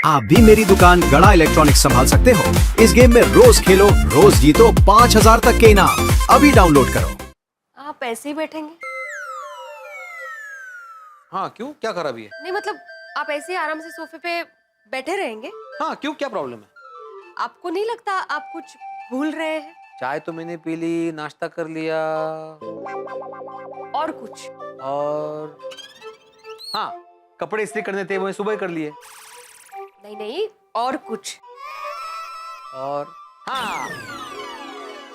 आप भी मेरी दुकान गड़ा इलेक्ट्रॉनिक्स संभाल सकते हो। इस गेम में रोज खेलो, रोज जीतो 5000 तक के इनाम। अभी डाउनलोड करो। आप ऐसे ही बैठेंगे? हाँ क्यों, क्या खराबी है? नहीं मतलब आप ऐसे ही आराम से सोफे पे बैठे रहेंगे? हाँ क्यों, क्या प्रॉब्लम है? आपको नहीं लगता आप कुछ भूल रहे हैं? चाय तो मैंने पी ली, नाश्ता कर लिया और कुछ? और हाँ, कपड़े इस्त्री करने थे वो सुबह ही कर लिए। नहीं नहीं, और कुछ? और हाँ,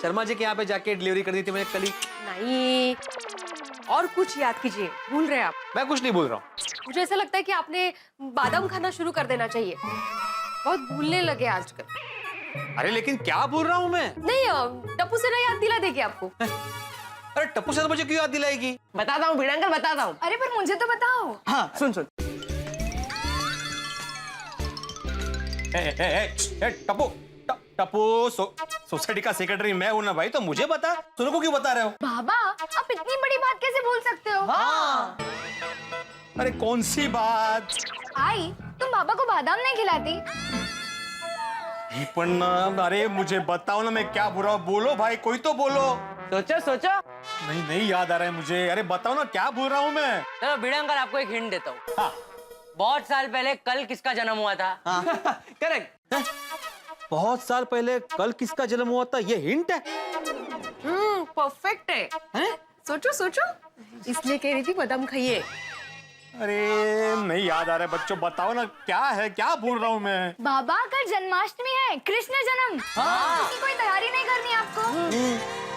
शर्मा जी के यहाँ पे जाके डिलीवरी कर दी थी मैंने कल ही। नहीं, और कुछ याद कीजिए, भूल रहे हैं आप। मैं कुछ नहीं बोल रहा हूँ। मुझे ऐसा लगता है कि आपने बादाम खाना शुरू कर देना चाहिए। बहुत भूलने लगे आजकल। अरे लेकिन क्या बोल रहा हूँ मैं? नहीं, टप्पू से ना याद दिला देगी आपको। अरे टप्पू से तो मुझे क्यों याद दिलाएगी? बताता हूँ भिड़ंकर, बताता हूँ। अरे पर मुझे तो बताओ। हाँ सुन। टप्पू टप्पू सोसाइटी का सेक्रेटरी मैं हूं ना भाई, तो मुझे बता, सुनो को क्यों बता रहे हो? बाबा आप इतनी बड़ी बात कैसे भूल सकते हो? हाँ। अरे कौन सी बात? आई तुम बाबा को बादाम नहीं खिलाती? पण अरे मुझे बताओ ना, मैं क्या बुरा बोलो भाई, कोई तो बोलो। सोचो सोचो। नहीं नहीं याद आ रहा है मुझे, अरे बताओ ना क्या बोल रहा हूँ मैं। चलो भिड़ंकर आपको एक हिंट देता हूँ। हाँ। बहुत साल पहले कल किसका जन्म हुआ था? करेक्ट। बहुत साल पहले कल किसका जन्म हुआ था, ये हिंट है? परफेक्ट है? सोचो सोचो, इसलिए कह रही थी बादाम खाइए। अरे नहीं याद आ रहा है बच्चों, बताओ ना क्या है, क्या बोल रहा हूँ मैं? बाबा कल जन्माष्टमी है, कृष्ण जन्म। इसकी कोई तैयारी नहीं करनी आपको?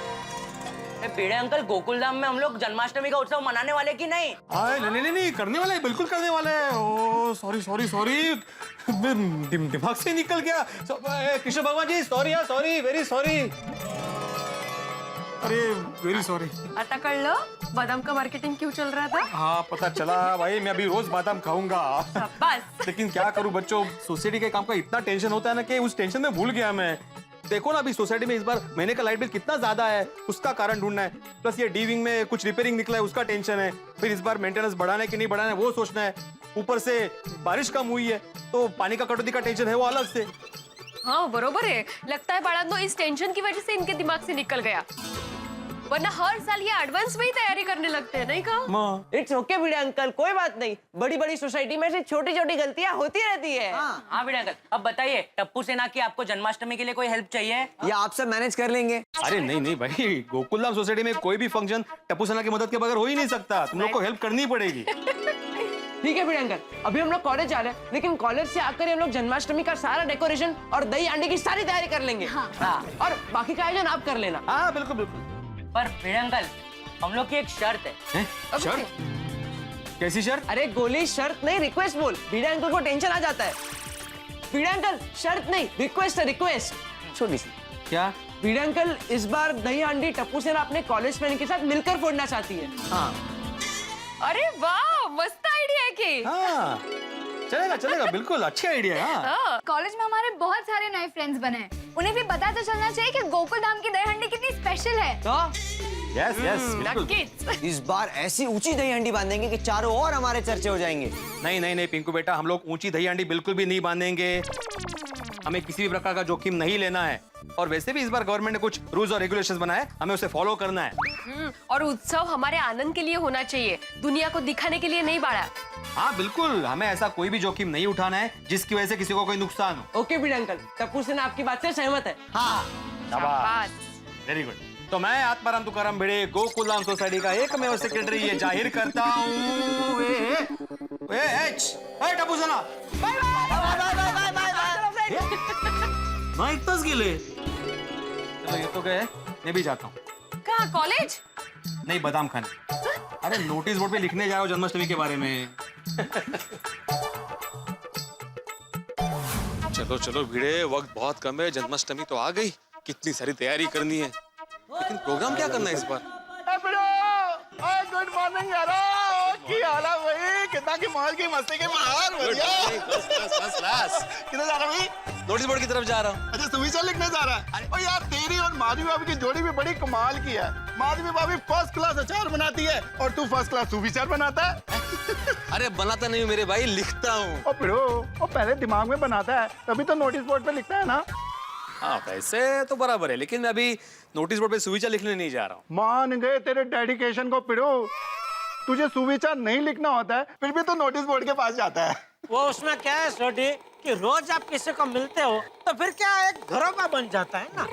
भिड़ंकर गोकुलधाम में हम लोग जन्माष्टमी का उत्सव मनाने वाले की नहीं? नहीं करने वाले, बिल्कुल करने वाले हैं। ओ सॉरी दिमाग से निकल गया। कृष्ण भगवान जी सॉरी, सॉरी, वेरी सॉरी। अरे वेरी सॉरी। आता कर लो बादाम का मार्केटिंग क्यों चल रहा था? हाँ पता चला भाई, मैं अभी रोज बादाम खाऊंगा। बस। लेकिन क्या करूं बच्चों, सोसाइटी के काम का इतना टेंशन होता है ना कि उस टेंशन में भूल गया मैं। देखो ना अभी सोसाइटी में इस बार महीने का लाइट बिल कितना ज्यादा है, उसका कारण ढूंढना है। प्लस ये डी विंग में कुछ रिपेयरिंग निकला है, उसका टेंशन है। फिर इस बार मेंटेनेंस बढ़ाना है कि नहीं बढ़ाना है वो सोचना है। ऊपर से बारिश कम हुई है तो पानी का कटौती का टेंशन है वो अलग से। हाँ बरोबर है, लगता है बाळांनो इस टेंशन की वजह से इनके दिमाग से निकल गया, वरना हर साल ये एडवांस में ही तैयारी करने लगते हैं, नहीं कहा? इट्स ओके भिड़ंकर, कोई बात नहीं। बड़ी बड़ी सोसाइटी में से छोटी छोटी गलतियां होती रहती है। हाँ भिड़ंकर, अब बताइए टप्पू सेना की आपको जन्माष्टमी के लिए कोई हेल्प चाहिए? या आप सब मैनेज कर लेंगे? अरे नहीं भाई, गोकुलधाम सोसाइटी में कोई भी फंक्शन टप्पू सेना की मदद के बगैर हो ही नहीं सकता, तुम लोग को हेल्प करनी पड़ेगी। ठीक है भिड़ंकर, अभी हम लोग कॉलेज आ रहे हैं, लेकिन कॉलेज से आकर हम लोग जन्माष्टमी का सारा डेकोरेशन और दही हांडी की सारी तैयारी कर लेंगे। हाँ। और बाकी का आयोजन आप कर लेना। हाँ बिल्कुल। पर भिड़ंकर, हम लोग की एक शर्त है। शर्त? कैसी शर्त? अरे गोली, शर्त नहीं रिक्वेस्ट बोल, भिड़ंकर को टेंशन आ जाता है। भिड़ंकर शर्त नहीं, रिक्वेस्ट है, रिक्वेस्ट छोटी सी। क्या? भिड़ंकर इस बार दही हांडी टप्पू सेना अपने कॉलेज फ्रेंड के साथ मिलकर फोड़ना चाहती है। हाँ। अरे वाह, मस्त आइडिया है कि। हाँ चलेगा बिल्कुल, अच्छी आइडिया है। हाँ। कॉलेज में हमारे बहुत सारे नए फ्रेंड्स बने हैं, उन्हें भी पता तो चलना चाहिए कि गोकुलधाम की दही हांडी कितनी स्पेशल है। तो यस बिल्कुल। नक्कीच। इस बार ऐसी ऊंची दही हंडी बांधेंगे कि चारों ओर हमारे चर्चे हो जाएंगे। नहीं पिंकू बेटा, हम लोग ऊंची दही हांडी बिल्कुल भी नहीं बांधेंगे। हमें किसी भी प्रकार का जोखिम नहीं लेना है, और वैसे भी इस बार गवर्नमेंट ने कुछ रूल्स और रेगुलेशंस बनाए, हमें उसे फॉलो करना है। और उत्सव हमारे आनंद के लिए होना चाहिए, दुनिया को दिखाने के लिए नहीं बाड़ा। हाँ बिल्कुल, हमें ऐसा कोई भी जोखिम नहीं उठाना है जिसकी वजह से किसी को कोई नुकसान हो। ओके भिड़ंकर, टप्पू सेना आपकी बात से सहमत है। हाँ शाबाश, वेरी गुड। तो मैं आत्माराम तुकाराम भिड़े गोकुलधाम सोसाइटी का एकमेव सेक्रेटरी ये जाहिर करता हूँ। टप्पू सेना बाय माइकच गेले। चलो ये तो गए, मैं भी जाता हूँ। कहाँ, कॉलेज? नहीं, बादाम खाने। अरे नोटिस बोर्ड पे लिखने जा रहा हूँ जन्माष्टमी के बारे में। चलो भिड़े, वक्त बहुत कम है, जन्माष्टमी तो आ गई, कितनी सारी तैयारी करनी है, लेकिन प्रोग्राम क्या करना है इस बार? गुड मॉर्निंग यारो, की हाल है भाई? कितना की मौज की मस्ती के माहौल बढ़िया। किधर जा रहा भाई? नोटिस बोर्ड की तरफ जा रहा हूँ। अच्छा सुविचार लिखने जा रहा है? ओ यार, तेरी और माधवी बाबू की जोड़ी भी बड़ी कमाल की है। माधवी भाभी फर्स्ट क्लास अचार बनाती है और तू फर्स्ट क्लास सुविचार बनाता है। अरे बनाता नहीं मेरे भाई, लिखता हूँ। ओ पिड़ो, वो पहले दिमाग में बनाता है तभी तो नोटिस बोर्ड पे लिखता है ना। हाँ वैसे तो बराबर है, लेकिन मैं अभी नोटिस बोर्ड पे सुविचार लिखने नहीं जा रहा हूँ। मान गए तेरे डेडिकेशन को पिड़ो। तुझे सुविचार नहीं लिखना होता है फिर भी तो नोटिस बोर्ड के पास जाता है। वो उसमें क्या है छोटी कि रोज आप किसी को मिलते हो तो फिर क्या एक घरों बन जाता है ना,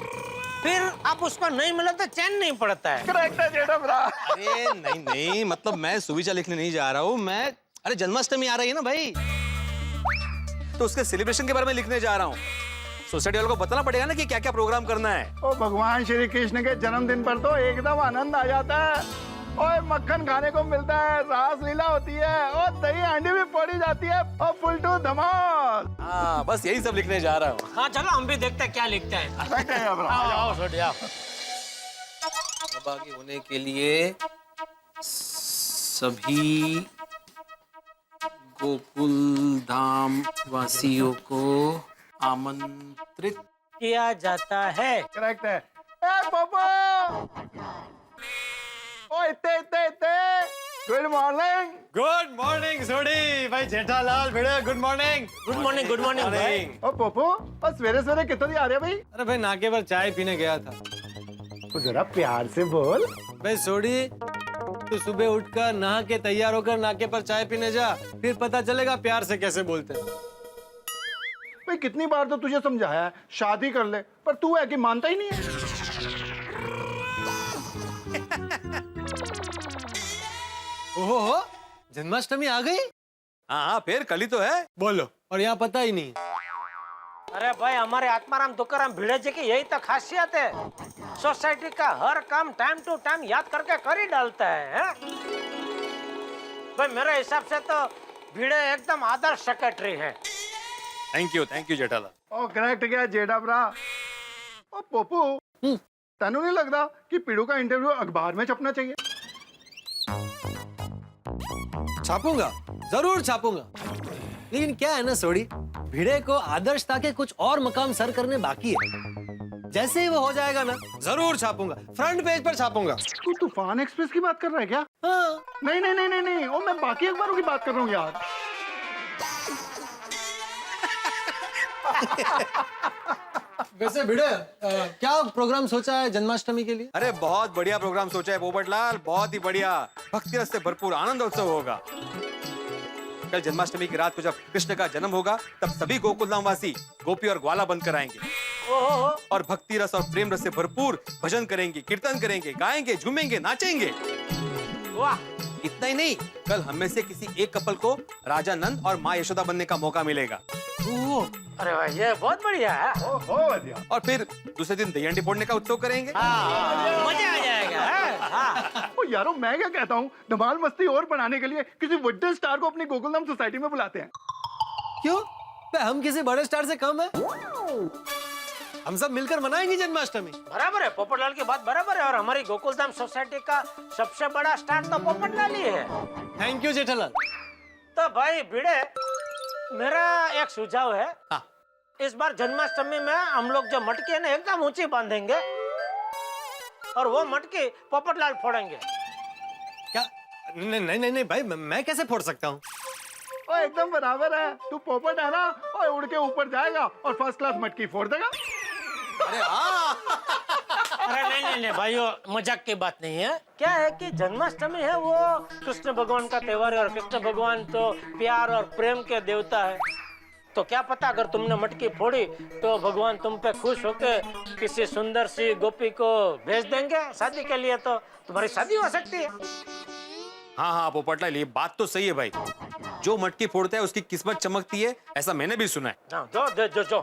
फिर आप उसको नहीं मिले तो चैन नहीं पड़ता है। करेक्ट है जेठा भरा। अरे नहीं नहीं, मतलब मैं सुविचार लिखने नहीं जा रहा हूँ, मैं अरे जन्माष्टमी आ रही है ना भाई, तो उसके सेलिब्रेशन के बारे में लिखने जा रहा हूँ। सोसाइटी वालों को बताना पड़ेगा ना कि क्या क्या प्रोग्राम करना है। ओ भगवान श्री कृष्ण के जन्मदिन पर तो एकदम आनंद आ जाता है। ओए मक्खन खाने को मिलता है, रास लीला होती है और दही हांडी भी फोड़ी जाती है और फुल टू धमाल। हाँ बस यही सब लिखने जा रहा हूँ। हाँ चलो हम भी देखते हैं क्या लिखते हैं। बैठे हैं अब। आओ आओ छोटी आओ। सहभागी होने के लिए सभी गोकुल धाम वासियों को आमंत्रित किया जाता है। करेक्ट है। ए पापा, ओ इत्ते इत्ते इत्ते, गुड मॉर्निंग। गुड मॉर्निंग सोडी भाई, जेठालाल भिड़े, गुड मॉर्निंग। गुड मॉर्निंग भाई। ओ पोपो, और सवेरे सवेरे कितने आ रहे हैं भाई? अरे भाई नाके पर चाय पीने गया था। तो जरा प्यार से बोल। भाई सोडी, तू सुबह उठकर नहा के तैयार होकर नाके पर चाय पीने जा, फिर पता चलेगा प्यार से कैसे बोलते हैं। भाई कितनी बार तो तुझे समझाया है शादी कर ले, पर तू है कि मानता ही नहीं है। ओहो, जन्माष्टमी आ गई? हाँ फिर कल ही तो है। बोलो, और यहाँ पता ही नहीं। अरे भाई हमारे आत्माराम तुकाराम भिड़े जी की यही तो खासियत है, सोसाइटी का हर काम टाइम टू टाइम याद करके कर ही डालता है। भाई मेरे हिसाब से तो भिड़े एकदम आदर्श सेक्रेटरी है। Thank you Jethalal. ओ करेक्ट गया जेठा भरा। ओ पोपो, तेनू नहीं लगता कि पीड़ू का इंटरव्यू अखबार में छपना चाहिए? छापूंगा, जरूर छापूंगा। लेकिन क्या है ना सोडी, भिड़े को आदर्शता के कुछ और मकाम सर करने बाकी है। जैसे ही वो हो जाएगा ना, जरूर छापूंगा, फ्रंट पेज पर छापूंगा। तू तूफान एक्सप्रेस की बात कर रहा है क्या? हाँ। नहीं नहीं नहीं नहीं नहीं, ओ मैं बाकी अखबारों की बात कर रहा हूँ यार। वैसे भिड़े, क्या प्रोग्राम सोचा है जन्माष्टमी के लिए? अरे बहुत बढ़िया प्रोग्राम सोचा है पोपटलाल, बहुत ही बढ़िया। भक्ति रस से भरपूर आनंद उत्सव होगा। कल जन्माष्टमी की रात को जब कृष्ण का जन्म होगा, तब सभी गोकुलधाम वासी गोपी और ग्वाला बनकर आएंगे और भक्ति रस और प्रेम रस से भरपूर भजन करेंगे, कीर्तन करेंगे, गाएंगे, झूमेंगे, नाचेंगे। वाह, इतना ही नहीं, कल हम में से किसी एक कपल को राजा नंद और माँ यशोदा बनने का मौका मिलेगा। अरे भाई ये बहुत बढ़िया है। और फिर दूसरे दिन दही हांडी फोड़ने का उत्सव करेंगे। मजा आ जाएगा। हाँ। ओ यारो, मैं क्या कहता हूँ, धमाल मस्ती और बनाने के लिए किसी बड़े स्टार को अपनी गोकुलधाम सोसाइटी में बुलाते हैं। क्यों? हम किसी बड़े स्टार से कम है? हम सब मिलकर मनाएंगे जन्माष्टमी। बराबर है, पोपटलाल की बात बराबर है। और हमारी गोकुलधाम सोसाइटी का सबसे बड़ा स्टार तो पोपटलाल ही है। Thank you Jethalal. तो भाई भिड़े, मेरा एक सुझाव है। हाँ। इस बार जन्माष्टमी में हम लोग जो मटकी है ना एकदम ऊंची बांधेंगे और वो मटकी पोपटलाल फोड़ेंगे। क्या? नहीं नहीं नहीं भाई, मैं कैसे फोड़ सकता हूँ? ओ एकदम बराबर है, तू पोपट है ना, और उड़ के ऊपर जाएगा और फर्स्ट क्लास मटकी फोड़ देगा। अरे नहीं भाइयों, मजाक की बात नहीं है। क्या है कि जन्माष्टमी है वो कृष्ण भगवान का त्योहार है और कृष्ण भगवान तो प्यार और प्रेम के देवता है। तो क्या पता अगर तुमने मटकी फोड़ी तो भगवान तुम पे खुश होके किसी सुंदर सी गोपी को भेज देंगे शादी के लिए, तो तुम्हारी शादी हो सकती है। हाँ हाँ पोपटलाल, ये बात तो सही है भाई। जो मटकी फोड़ता है उसकी किस्मत चमकती है, ऐसा मैंने भी सुना है। जो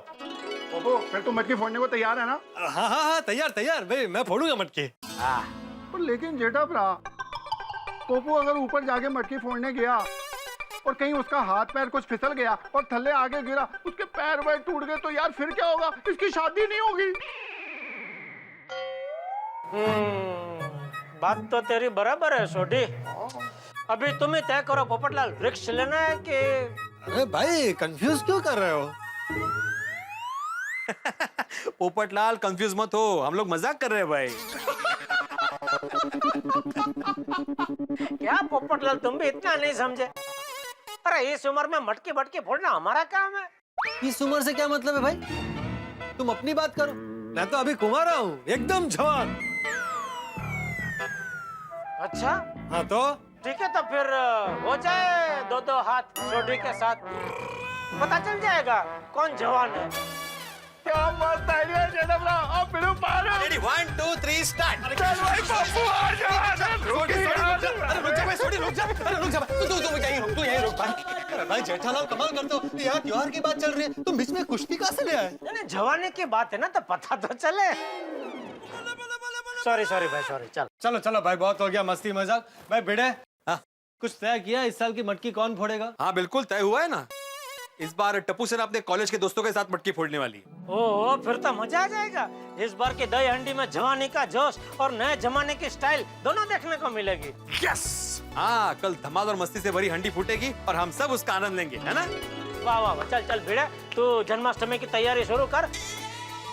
पोपो, फिर तू मटकी फोड़ने को तैयार है ना? हाँ हाँ हाँ, तैयार भाई, मैं फोड़ूंगा मटकी। पर लेकिन जेठा भरा, पोपो अगर ऊपर जाके मटकी फोड़ने गया और कहीं उसका हाथ पैर कुछ फिसल गया और थल्ले आगे गिरा, उसके पैर वैर टूट गए, तो यार फिर क्या होगा? इसकी शादी नहीं होगी। बात तो तेरी बराबर है सोडी। अभी तुम ही तय करो पोपटलाल, रिक्स लेना है कि? अरे भाई कंफ्यूज क्यों कर रहे हो? पोपटलाल कंफ्यूज मत हो, हम लोग मजाक कर रहे हैं भाई। क्या पोपटलाल, तुम भी इतना नहीं समझे? अरे इस उम्र में मटकी बटकी फोड़ना हमारा काम है। इस उम्र से क्या मतलब है भाई? तुम अपनी बात करो, मैं तो अभी कुंवारा हूँ, एकदम जवान। अच्छा हाँ तो ठीक है, तो फिर हो जाए दो दो हाथ सोडी के साथ, पता चल जाएगा कौन जवान है। क्या मस्त आइडिया है जेठाभ्राव, अब बिल्कुल पार है। Ready 1 2 3 start. चल भाई पप्पू आ जा। अरे रुक जा भाई, सोडी रुक जा, अरे रुक जा भाई, तू यहीं रुक, तू यहीं रुक भाई। अरे भाई जेठालाल कमाल करते हो, यहाँ त्योहार की बात चल रही है, तुम बीच में कुश्ती कहाँ से ले आए? नहीं जवानी की बात है ना, तो पता तो चले। सॉरी सॉरी भाई, सॉरी। चल चलो चलो भाई, बहुत हो गया मस्ती मजाक। भाई भिड़े, कुछ तय किया इस साल की मटकी कौन फोड़ेगा? हाँ बिल्कुल तय हुआ है ना। इस बार टप्पू सेना अपने कॉलेज के दोस्तों के साथ मटकी फोड़ने वाली है। ओह, फिर तो मजा आ जाएगा। इस बार के दही हंडी में जवानी का जोश और नए जमाने की स्टाइल दोनों देखने को मिलेगी। यस, हाँ कल धमाल और मस्ती से भरी हंडी फूटेगी और हम सब उसका आनंद लेंगे, है ना? वाह वाह वाह, चल चल भिड़े, तू जन्माष्टमी की तैयारी शुरू कर,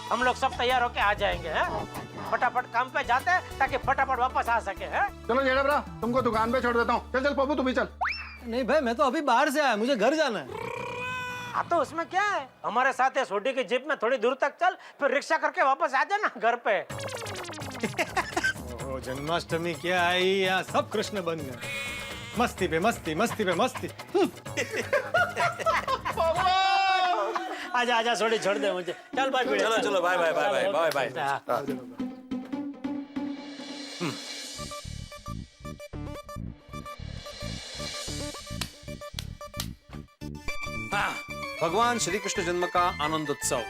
हम लोग सब तैयार होके आ जाएंगे। हैं? फटाफट काम पे जाते हैं ताकि फटाफट वापस आ सके। हैं? चलो जेठाभ्राव, तुमको दुकान पे छोड़ देता हूँ। चल चल पप्पू, तू भी चल। नहीं भाई, मैं तो अभी बाहर से आया, मुझे घर जाना है। हाँ तो उसमें क्या है, हमारे साथ है सोडी की जीप में थोड़ी दूर तक चल, फिर रिक्शा करके वापस आ जाना घर पे। ओह, जन्माष्टमी क्या आई, यहाँ सब कृष्ण बन गए। मस्ती पे मस्ती, मस्ती पे मस्ती। आजा आजा सोडी, छोड़ दे मुझे। चल बाय भिड़े, चलो चलो, bye bye bye bye bye bye. भगवान श्री कृष्ण जन्म का आनंद उत्सव।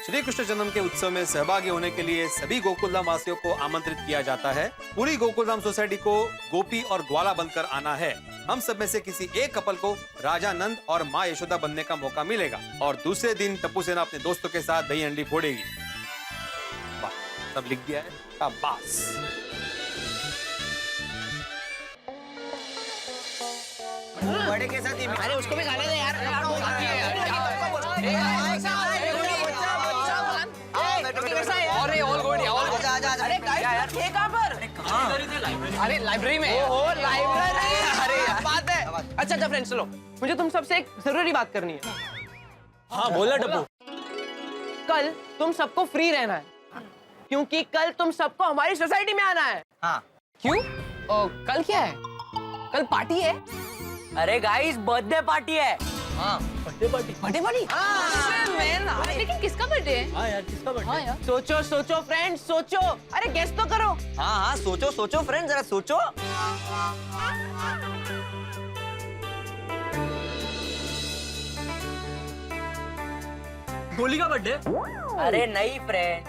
श्री कृष्ण जन्म के उत्सव में सहभागी होने के लिए सभी गोकुलधाम वासियों को आमंत्रित किया जाता है। पूरी गोकुलधाम सोसाइटी को गोपी और ग्वाला बनकर आना है। हम सब में से किसी एक कपल को राजा नंद और माँ यशोदा बनने का मौका मिलेगा और दूसरे दिन टप्पू सेना अपने दोस्तों के साथ दही हंडी फोड़ेगी। वाह, सब लिख दिया है, शाबाश। बड़े के साथ ही अरे उसको भी खाने दे यार। अरे ऑल गुड यार। अरे गाइस, ये कहाँ पर? अरे लाइब्रेरी में। ओहो लाइब्रेरी, अरे बात है। अच्छा अच्छा फ्रेंड्स, चलो मुझे तुम सबसे एक जरूरी बात करनी है। हाँ बोला टप्पू। कल तुम सबको फ्री रहना है, क्योंकि कल तुम सबको हमारी सोसाइटी में आना है। हाँ क्यों? कल क्या है? कल पार्टी है। अरे गाइस, बर्थडे पार्टी है। हाँ बर्थडे पार्टी। लेकिन किसका बर्थडे है? हाँ यार, किसका बर्थडे? सोचो सोचो फ्रेंड्स, सोचो। अरे गेस तो करो। हाँ हाँ सोचो सोचो फ्रेंड, जरा सोचो। गोली का बर्थडे? अरे नहीं फ्रेंड,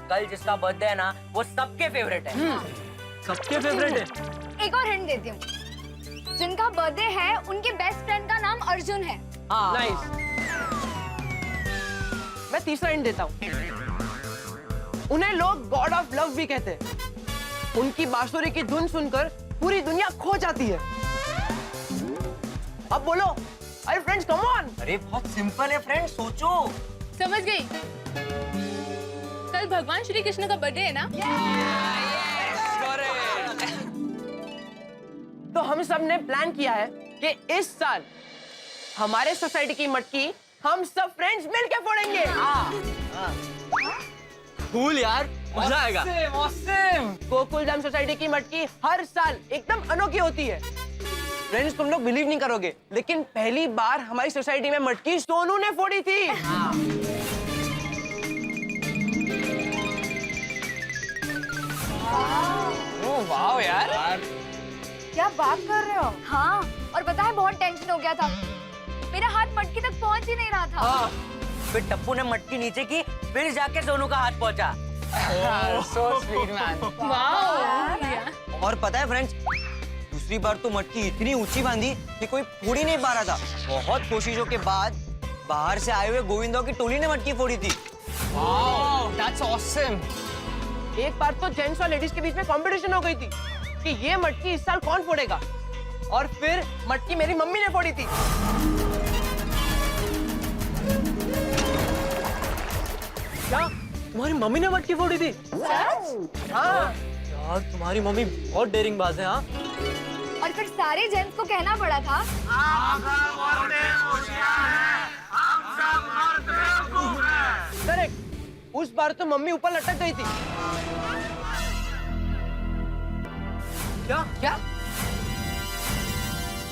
कल जिसका बर्थडे है ना, वो सबके फेवरेट है। सबके फेवरेट है। एक और हिंट देती हूँ, जिनका बर्थडे है उनके बेस्ट फ्रेंड का नाम अर्जुन है। नाइस। मैं तीसरा हिंट देता हूँ, उन्हें लोग गॉड ऑफ लव भी कहते हैं। उनकी बांसुरी की धुन सुनकर पूरी दुनिया खो जाती है। अब बोलो, अरे फ्रेंड्स कम ऑन। अरे बहुत सिंपल है फ्रेंड, सोचो। समझ गई, कल भगवान श्री कृष्ण का बर्थडे है ना? तो हम सब ने प्लान किया है कि इस साल हमारे सोसाइटी की मटकी हम सब फ्रेंड्स मिलके फोड़ेंगे। कूल यार, मजा आएगा। गोकुलधाम सोसाइटी की मटकी हर साल एकदम अनोखी होती है। फ्रेंड्स, तुम लोग बिलीव नहीं करोगे, लेकिन पहली बार हमारी सोसाइटी में मटकी सोनू ने फोड़ी थी। ओह वाह यार, क्या बात कर रहे हो? हाँ, और पता है बहुत टेंशन हो गया था, मेरा हाथ मटकी तक पहुंच ही नहीं रहा था। फिर टप्पू ने मटकी नीचे की, फिर जाके सोनू का हाथ पहुंचा। So sweet man. और पता है फ्रेंड्स, दूसरी बार तो मटकी इतनी ऊंची बांधी कि कोई फोड़ ही नहीं पा रहा था। बहुत कोशिशों के बाद बाहर से आए हुए गोविंदो की टोली ने मटकी फोड़ी थी। Wow, that's awesome. एक बार तो जेंट्स और लेडीज के बीच में कंपटीशन हो गई थी कि ये मटकी इस साल कौन फोड़ेगा, और फिर मटकी मेरी मम्मी ने फोड़ी थी। क्या तुम्हारी मम्मी ने मटकी फोड़ी थी? हाँ। यार तुम्हारी मम्मी बहुत डेयरिंग बाज है। हाँ और फिर सारे जेंट्स को कहना पड़ा था। करेक्ट, उस बार तो मम्मी ऊपर लटक गई थी। क्या? क्या?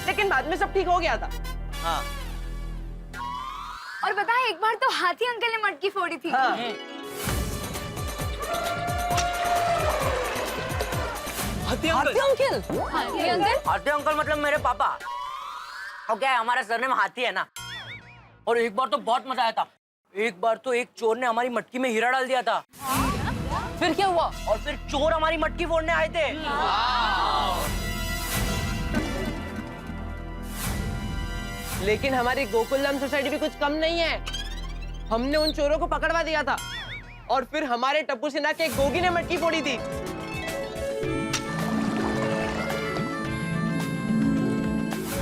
लेकिन बाद में सब ठीक हो गया था। हाँ और बताएं, एक बार तो हाथी अंकल ने मटकी फोड़ी थी। हाँ। हाथी अंकल। हाथी अंकल? हाथी अंकल मतलब मेरे पापा। और क्या है, हमारा सरनेम हाथी है ना। और एक बार तो बहुत मजा आया था। एक बार तो एक चोर ने हमारी मटकी में हीरा डाल दिया था। फिर क्या हुआ? और फिर चोर हमारी मटकी फोड़ने आए थे। लेकिन हमारी गोकुलधाम सोसाइटी भी कुछ कम नहीं है। हमने उन चोरों को पकड़वा दिया था और फिर हमारे टप्पू सिन्हा के गोगी ने मटकी फोड़ी थी।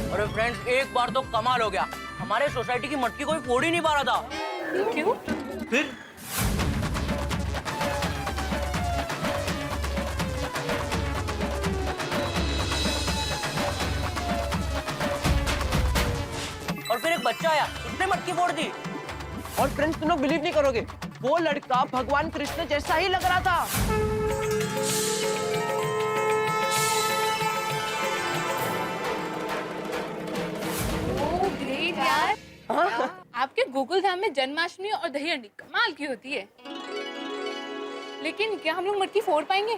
अरे फ्रेंड्स, एक बार तो कमाल हो गया। हमारे सोसाइटी की मटकी कोई फोड़ ही नहीं पा रहा था। क्यों? फिर और फिर एक बच्चा आया, उसने मटकी फोड़ दी। और फ्रेंड्स, तुम लोग बिलीव नहीं करोगे, वो लड़का भगवान कृष्ण जैसा ही लग रहा था। ओह ग्रेट यार। आपके गोकुलधाम में जन्माष्टमी और दही हंडी कमाल की होती है। लेकिन क्या हम लोग मटकी फोड़ पाएंगे?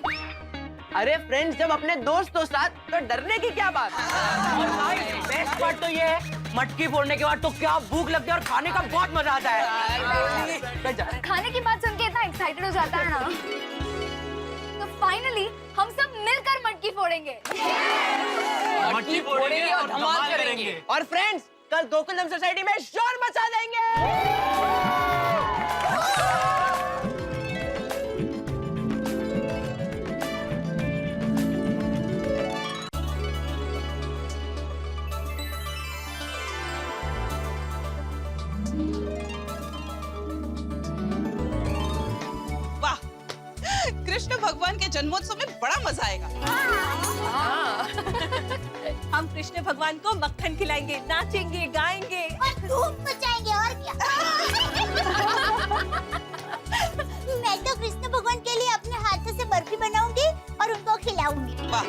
अरे फ्रेंड्स, जब अपने दोस्त तो साथ, तो डरने की क्या बात। और भाई बेस्ट पार्ट तो ये है, मटकी फोड़ने के बाद तो क्या भूख लगती है और खाने का बहुत मजा आता है। खाने की बात सुन के इतना एक्साइटेड हो जाता है ना। तो फाइनली हम सब मिलकर मटकी फोड़ेंगे। मटकी फोड़ेंगे और धमाल करेंगे। और फ्रेंड्स, कल गोकुलधाम सोसाइटी में शोर मचा देंगे। वाह, कृष्ण भगवान के जन्मोत्सव में बड़ा मजा आएगा। हम कृष्ण भगवान को मक्खन खिलाएंगे, नाचेंगे, गाएंगे और धूम मचाएंगे। और क्या? मैं तो कृष्ण भगवान के लिए अपने हाथों से बर्फी बनाऊंगी और उनको खिलाऊंगी। वाह,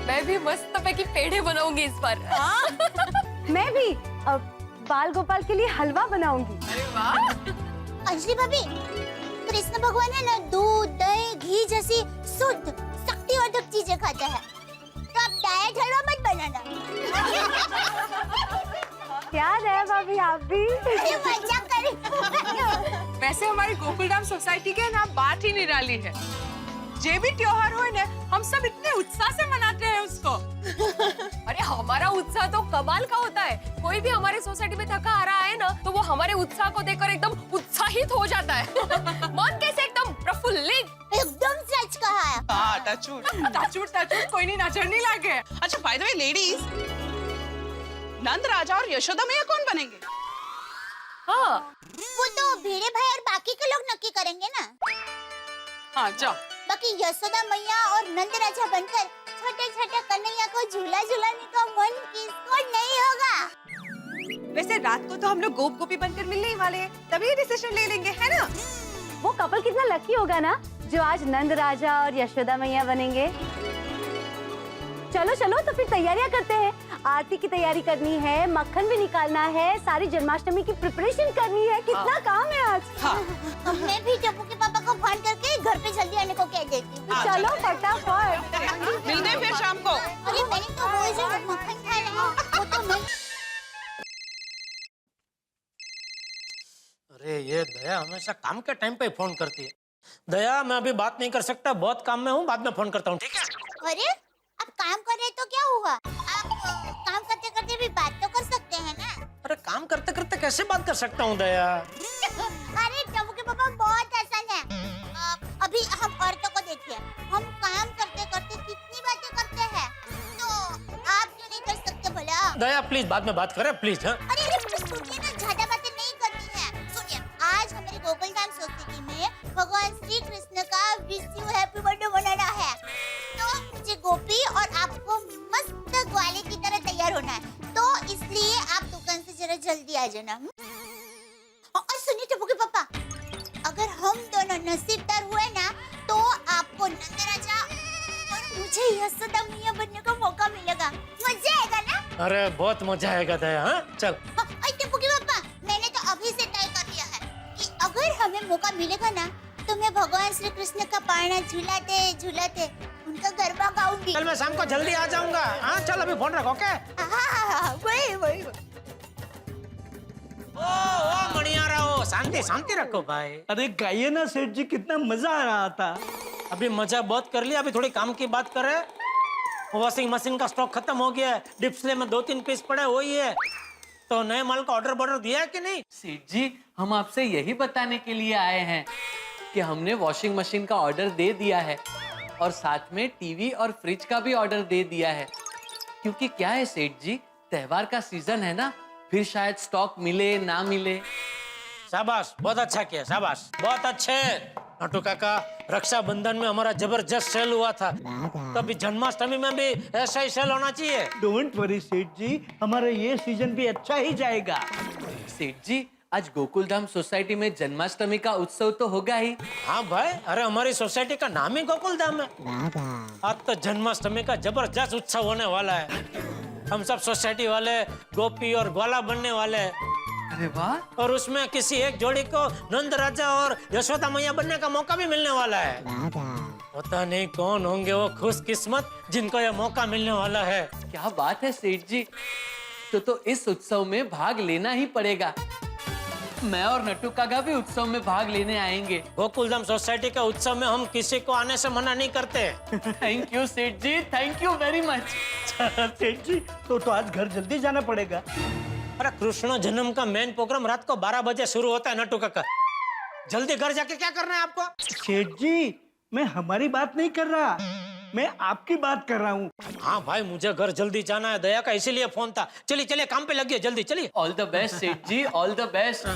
मैं भी मस्त पैकी पेड़े बनाऊंगी इस बार। मैं भी बाल गोपाल के लिए हलवा बनाऊंगी। अंजलि भाभी, कृष्ण भगवान है ना, दूध, दही, घी जैसी शुद्ध शक्तिवर्धक चीजें खाता है, तो आप डाइट हलवा मत बनाना। क्या है भाभी, आप भी मजाक कर। वैसे हमारी गोकुलधाम सोसाइटी के ना बात ही निराली है। जे भी त्योहार हो ना, हम सब इतने उत्साह से मनाते हैं उसको। अरे हमारा उत्साह तो कमाल का होता है। कोई भी हमारे सोसाइटी में थका आ रहा है ना, तो वो हमारे उत्साह को देखकर एकदम उत्साहित हो जाता है। मन कैसे एकदम प्रफुल्लित। एकदम सच कहा है। हाँ, टचवुड। कोई नहीं नजर नहीं लगे। अच्छा, बाय द वे लेडीज, नंद राजा और यशोदा मैया कौन बनेंगे? हाँ, वो तो भिड़े भाई और बाकी के लोग नक्की करेंगे ना। हाँ जाओ। बाकी यशोदा मैया और नंद राजा बनकर छोटे छोटे कन्हैया को झूला झूलाने का मन किसको नहीं होगा। वैसे रात को तो हम लोग गोप गोपी बनकर मिलने ही वाले हैं, तभी डिसीजन ले लेंगे, है ना? वो कपल कितना लकी होगा ना, जो आज नंद राजा और यशोदा मैया बनेंगे। चलो चलो, तो फिर तैयारियां करते हैं। आरती की तैयारी करनी है, मक्खन भी निकालना है, सारी जन्माष्टमी की प्रिपरेशन करनी है। कितना काम है आज। हाँ। मैं भी टप्पू के पापा को फोन करके घर पे जल्दी आने को कह देती हूँ। चलो फटाफट। मिलते हैं फिर शाम को। अरे मैंने तो रोज मक्खन खाया है, वो तो मैं। अरे ये दया हमेशा काम के टाइम पे फोन करती है। दया, मैं अभी बात नहीं कर सकता, बहुत काम में हूँ, बाद में फोन करता हूँ, ठीक है? अरे आप काम कर रहे तो क्या हुआ, आप काम करते करते भी बात तो कर सकते हैं ना। अरे काम करते करते कैसे बात कर सकता हूँ दया? अरे टप्पू के पापा बहुत आसान है। अभी हम औरतों को देखिए, हम काम करते करते कितनी बातें करते हैं, तो आप क्यों नहीं कर सकते भला? दया प्लीज बाद में बात करें प्लीज। हाँ अरे सुनिए ना, ज्यादा बातें नहीं करनी है। सुनिए, आज हमारी गोकुलधाम सोसाइटी में भगवान श्री कृष्ण का विश यू हैप्पी बर्थडे मनाना है। गोपी और आपको मस्त ग्वाले की तरह तैयार होना है, तो इसलिए आप दुकान से जरा जल्दी आ जाना। और सुनिए टप्पू के पापा, अगर हम दोनों नसीबदार हुए ना तो आपको नंदराजा और मुझे यशोदा मैया बनने का मौका मिलेगा। मजा आएगा ना? अरे बहुत मजा आएगा दया। हाँ चल। टप्पू के पापा, मैंने तो अभी से तय कर लिया है कि अगर हमें मौका मिलेगा ना तो मैं भगवान श्री कृष्ण का पाना झूलाते झूलाते उनका गरबा गाऊंगी। कल मैं शाम को जल्दी आ जाऊंगा। हाँ चल अभी फोन रखो। ओके। वही ओ मणियारा हो, शांति शांति रखो भाई। अरे गाइए ना सेठ जी, कितना मजा आ रहा था। अभी मजा बहुत कर लिया, अभी थोड़ी काम की बात कर रहे हैं। वॉशिंग मशीन का स्टॉक खत्म हो गया है, डिस्प्ले में 2-3 पीस पड़े वही है। तो नए माल का ऑर्डर दिया है कि नहीं? सेठ जी, हम आपसे यही बताने के लिए आए हैं कि हमने वॉशिंग मशीन का ऑर्डर दे दिया है और साथ में टीवी और फ्रिज का भी ऑर्डर दे दिया है। क्योंकि क्या है सेठ जी, त्योहार का सीजन है ना, फिर शायद स्टॉक मिले ना मिले। शाबाश, बहुत अच्छा किया, शाबाश, बहुत अच्छे। नटू काका, रक्षाबंधन में हमारा जबरदस्त सेल हुआ था, तो अभी जन्माष्टमी में भी ऐसा ही सेल होना चाहिए। डोंट वरी सेठ जी, हमारा ये सीजन भी अच्छा ही जाएगा। सेठ जी, आज गोकुलधाम सोसाइटी में जन्माष्टमी का उत्सव तो होगा ही। हाँ भाई, अरे हमारी सोसाइटी का नाम ही गोकुलधाम है। आज तो जन्माष्टमी का जबरदस्त उत्सव होने वाला है। हम सब सोसाइटी वाले गोपी और ग्वाला बनने वाले हैं। अरे वाह। और उसमें किसी एक जोड़ी को नंद राजा और यशोदा मैया बनने का मौका भी मिलने वाला है। पता नहीं कौन होंगे वो खुशकिस्मत जिनको ये मौका मिलने वाला है। क्या बात है सेठ जी, तो इस उत्सव में भाग लेना ही पड़ेगा। मैं और नट्टू काका भी उत्सव में भाग लेने आएंगे। गोकुलधाम सोसाइटी के उत्सव में हम किसी को आने से मना नहीं करते। थैंक यू सेठ जी, थैंक यू वेरी मच। सेठ जी, तो आज घर जल्दी जाना पड़ेगा। अरे कृष्ण जन्म का मेन प्रोग्राम रात को 12 बजे शुरू होता है नट्टू काका। जल्दी घर जाके क्या करना है आपको? सेठ जी, मैं हमारी बात नहीं कर रहा, मैं आपकी बात कर रहा हूँ। हाँ भाई, मुझे घर जल्दी जाना है, दया का इसीलिए फोन था। चलिए चलिए, काम पे लगिए, जल्दी चलिए। ऑल द बेस्ट सेठ जी, ऑल द बेस्ट।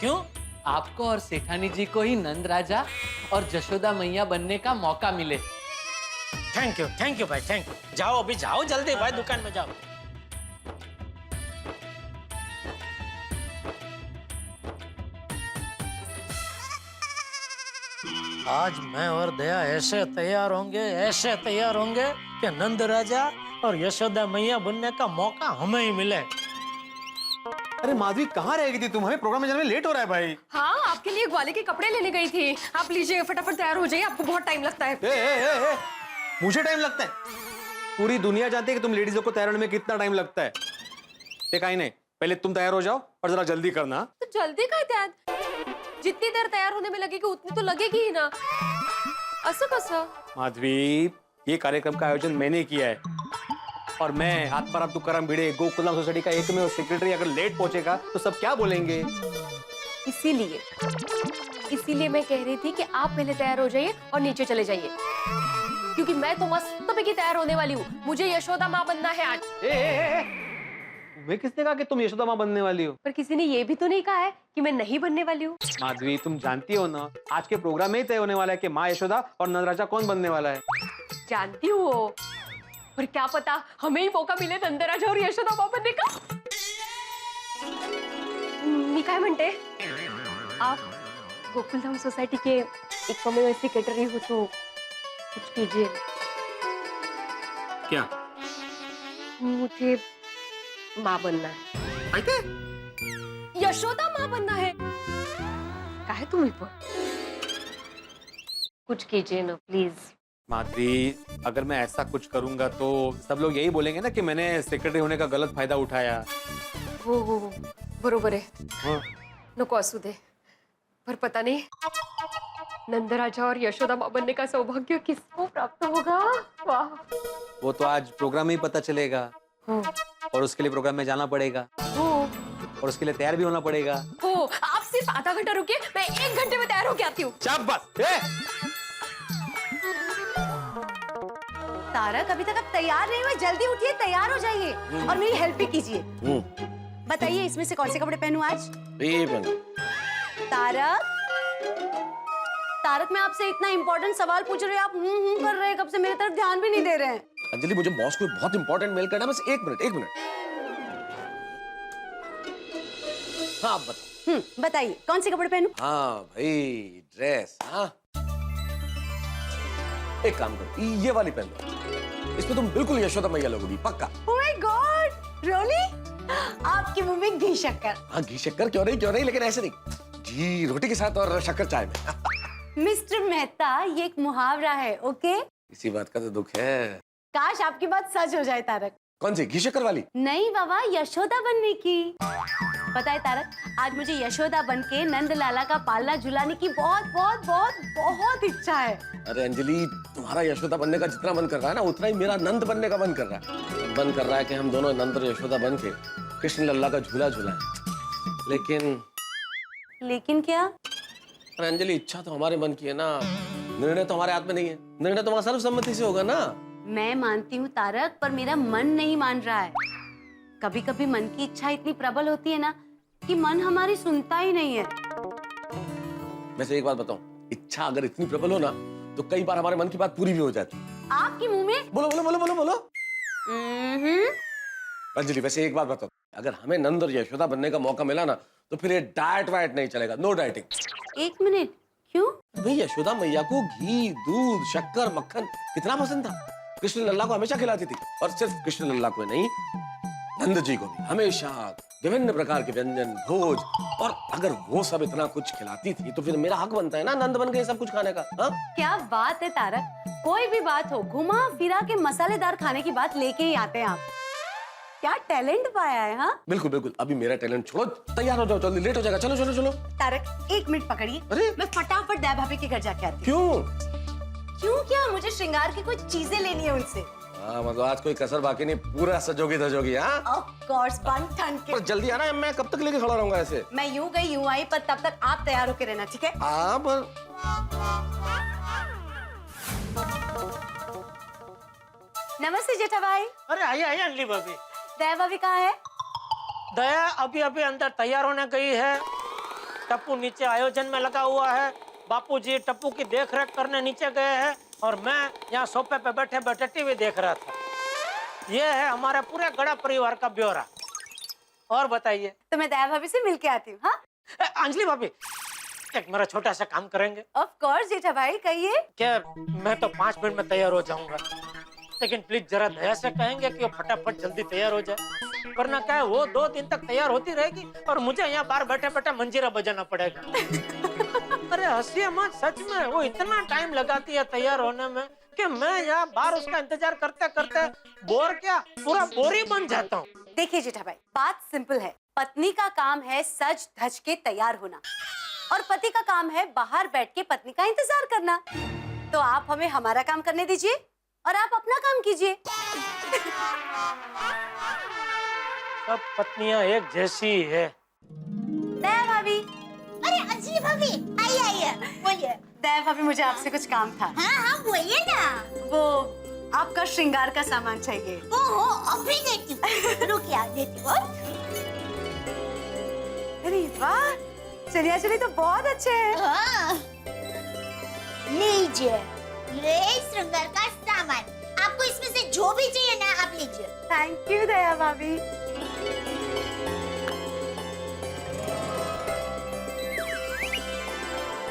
क्यों? आपको और सेठानी जी को ही नंद राजा और जशोदा मैया बनने का मौका मिले। थैंक यू भाई, थैंक यू। जाओ अभी, जाओ जल्दी भाई, दुकान में जाओ। आज मैं और दया ऐसे तैयार होंगे कि नंद राजा और यशोदा मैया बनने का मौका हमें ही मिले। अरे माधवी, कहाँ रह गई थी तुम? हमें प्रोग्राम में जाने में लेट हो रहा है भाई। हाँ, आपके लिए ग्वाले के कपड़े लेने गई थी। आप लीजिए, फटाफट तैयार हो जाइए, आपको बहुत टाइम लगता है। ए, मुझे टाइम लगता है? पूरी दुनिया जानती है कि तुम लेडीजों को तैयार होने में कितना टाइम लगता है। देखा ही नहीं, पहले तुम तैयार हो जाओ और जरा जल्दी करना। तो जल्दी का तैयार, जितनी देर तैयार होने में लगेगी उतनी तो लगेगी ही ना। असं कसं? माधवी, ये कार्यक्रम का आयोजन मैंने किया है और मैं आत्माराम तुकाराम भिड़े, गोकुलधाम सोसाइटी का एकमेव सेक्रेटरी अगर लेट पहुंचेगा तो सब क्या बोलेंगे? इसीलिए मैं कह रही थी कि आप पहले तैयार हो जाइए और नीचे चले जाइए, क्योंकि मैं तो मस्त पैकी तैयार होने वाली हूँ। मुझे यशोदा माँ बनना है आज। तुम्हें किसने कहा कि तुम यशोदा माँ बनने वाली हो? पर किसी ने ये भी तो नहीं कहा है कि मैं नहीं बनने वाली हूँ। माधवी, तुम जानती हो ना, आज के प्रोग्राम में ही तय होने वाला है कि माँ यशोदा और नंदराजा कौन बनने वाला है। जानती हूँ, पर क्या पता हमें ही मौका मिले नंदराजा और यशोदा माँ बनने का। मी काय म्हणते, आप गोकुलधाम सोसाइटी के एकमेव सेक्रेटरी हो तो कुछ कीजिए। क्या? मुझे माँ बनना है। यशोदा माँ बनना है। काहे तुम्ही पण? कुछ कीजिए ना प्लीज। माधवी, अगर मैं ऐसा कुछ करूंगा तो सब लोग यही बोलेंगे ना कि मैंने सेक्रेटरी होने का गलत फायदा उठाया। हो बरोबर है। हाँ। नको असू दे, पर पता नहीं नंदराजा और यशोदा माँ बनने का सौभाग्य किसको प्राप्त होगा। वाह। वो तो आज प्रोग्राम में ही पता चलेगा। हो और उसके लिए प्रोग्राम में जाना पड़ेगा और उसके लिए तैयार भी होना पड़ेगा। हो, आप सिर्फ आधा घंटा रुकिए, मैं 1 घंटे में तैयार होके आती हूँ। शाबाश। तारक, अभी तक आप तैयार नहीं हुए, जल्दी उठिए, तैयार हो जाइए और मेरी हेल्प भी कीजिए। बताइए, इसमें से कौन से कपड़े पहनूं आज? ये पहनो। तारक, मैं आपसे इतना इम्पोर्टेंट सवाल पूछ रही हूँ, आप कर रहे हैं, कब से मेरी तरफ ध्यान भी नहीं दे रहे हैं। अंजलि मुझे बॉस को बहुत इंपॉर्टेंट मेल करना है, बस एक मिनट। हाँ आप बताओ। बताइए कौन से कपड़े पहनूं? हाँ भाई ड्रेस। हाँ एक काम करो, ये वाली पहन लो, इसमें तुम बिल्कुल यशोदा मैया लगोगी पक्का। Oh my God really? आपके मुंह में घी शक्कर। हाँ घी शक्कर क्यों नहीं, लेकिन ऐसे नहीं, घी रोटी के साथ और शक्कर चाय में। मिस्टर मेहता ये एक मुहावरा है, ओके? इसी बात का तो दुख है। काश आपकी बात सच हो जाए तारक। कौन सी घी शक्कर वाली? नहीं बाबा, यशोदा बनने की। पता है तारक, आज मुझे यशोदा बनके नंद लाला का पालना झुलाने की बहुत बहुत बहुत बहुत इच्छा है। अरे अंजलि, तुम्हारा यशोदा बनने का जितना मन कर रहा है ना, उतना ही मेरा नंद बनने का मन कर रहा है। मन कर रहा है कि हम दोनों नंद और यशोदा बन के कृष्ण लल्ला का झूला झुलाएं। लेकिन क्या? अरे अंजलि, इच्छा तो हमारे मन की है ना, निर्णय तो हमारे हाथ में नहीं है। निर्णय तो हमारा सर्वसम्मति से होगा ना। मैं मानती हूँ तारक, पर मेरा मन नहीं मान रहा है। कभी कभी मन की इच्छा इतनी प्रबल होती है ना कि मन हमारी सुनता ही नहीं है। वैसे एक बात बताऊं, इच्छा अगर इतनी प्रबल हो ना तो कई बार हमारे मन की बात पूरी भी हो जाती है। आपके मुंह में? बोलो बोलो बोलो बोलो बोलो। अंजलि वैसे एक बात बताओ, अगर हमें नंद और यशोदा बनने का मौका मिला ना तो फिर ये डाइट वाइट नहीं चलेगा, नो डाइटिंग। एक मिनट, क्यों? भाई यशोदा मैया को घी, दूध, शक्कर, मक्खन कितना पसंद था। कृष्ण लल्ला को हमेशा खिलाती थी, और सिर्फ कृष्ण लल्ला को नहीं, नंद जी को भी हमेशा विभिन्न प्रकार के व्यंजन, भोज। और अगर वो सब इतना कुछ खिलाती थी तो फिर मेरा हक बनता है ना नंद बन के सब कुछ खाने का। हाँ क्या बात है तारक, कोई भी बात हो घुमा फिरा के मसालेदार खाने की बात लेके ही आते हैं आप। क्या टैलेंट पाया है। हाँ बिल्कुल बिल्कुल। अभी मेरा टैलेंट छोड़ो, तैयार हो जाओ, जल्दी लेट हो जाएगा। चलो चलो चलो। तारक एक मिनट पकड़िए, अरे मैं फटाफट दया भाभी के घर जाके आती हूँ। क्यों क्या? मुझे श्रृंगार की कुछ चीजें लेनी है उनसे। हाँ मतलब आज कोई कसर बाकी नहीं, पूरा सजोगी धजोगी। हाँ ऑफ कोर्स, बन ठंड के। पर जल्दी आना, मैं कब तक लेके खड़ा रहूंगा ऐसे? मैं यूं गई यूं आई, पर तब तक आप तैयार होके रहना, ठीक है? हाँ पर नमस्ते जेठा भाई। अरे आइए आइए अंजलि भाभी। दया भाभी कहाँ है? दया अभी अभी अंदर तैयार होने गई है। टप्पू नीचे आयोजन में लगा हुआ है। बापूजी टप्पू की देखरेख करने नीचे गए हैं और मैं यहाँ सोफे पे बैठे बैठे टीवी देख रहा था। ये है हमारे पूरे गड़ा परिवार का ब्यौरा। और बताइए। तो मैं दया भाभी से मिलके आती हूँ। हाँ अंजलि भाभी, एक मेरा छोटा सा काम करेंगे? ऑफ कोर्स जेठा भाई, कहिए। क्या मैं तो 5 मिनट में तैयार हो जाऊंगा, लेकिन प्लीज जरा दया से कहेंगे कि वो फटाफट जल्दी तैयार हो जाए, वरना क्या है वो 2 दिन तक तैयार होती रहेगी और मुझे यहाँ बाहर बैठे बैठे मंजीरा बजाना पड़ेगा। अरे हंसिए मत, सच में वो इतना टाइम लगाती है तैयार होने में कि मैं यहाँ बाहर उसका इंतजार करते करते बोर क्या पूरा बोरी बन जाता हूँ। देखिए जेठा भाई, बात सिंपल है। पत्नी का काम है सज धज के तैयार होना और पति का काम है बाहर बैठ के पत्नी का इंतजार करना। तो आप हमें हमारा काम करने दीजिए और आप अपना काम कीजिए। सब पत्नियां एक जैसी है। दया भाभी। अरे अंजलि भाभी, आइए आइए, बोलिए। दया भाभी, मुझे आपसे कुछ काम था। हाँ हाँ बोलिए ना। वो आपका श्रृंगार का सामान चाहिए। ओहो, अभी देती हूँ, रुकिए देती हूँ। अरे वाह, चलिए चलिए तो बहुत अच्छे हैं। हाँ। लीजिए, ये श्रृंगार का सामान। आपको इसमें से जो भी चाहिए ना आप लीजिए। थैंक यू दया भाभी।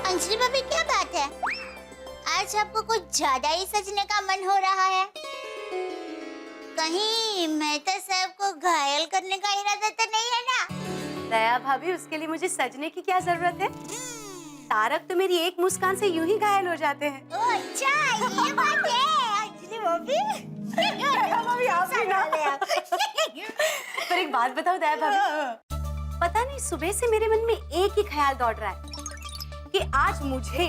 अंजलि भाभी, क्या बात है? आज आपको कुछ ज्यादा ही सजने का मन हो रहा है। कहीं मेहता साहब को घायल करने का इरादा तो नहीं है ना? दया भाभी, उसके लिए मुझे सजने की क्या जरूरत है? तारक तो मेरी एक मुस्कान से यूं ही घायल हो जाते हैं। ओह अच्छा, ये बात है अंजलि भाभी। भाभी आप भी ना। पर एक बात बताओ दया भाभी, पता नहीं सुबह से मेरे मन में एक ही ख्याल दौड़ रहा है कि आज मुझे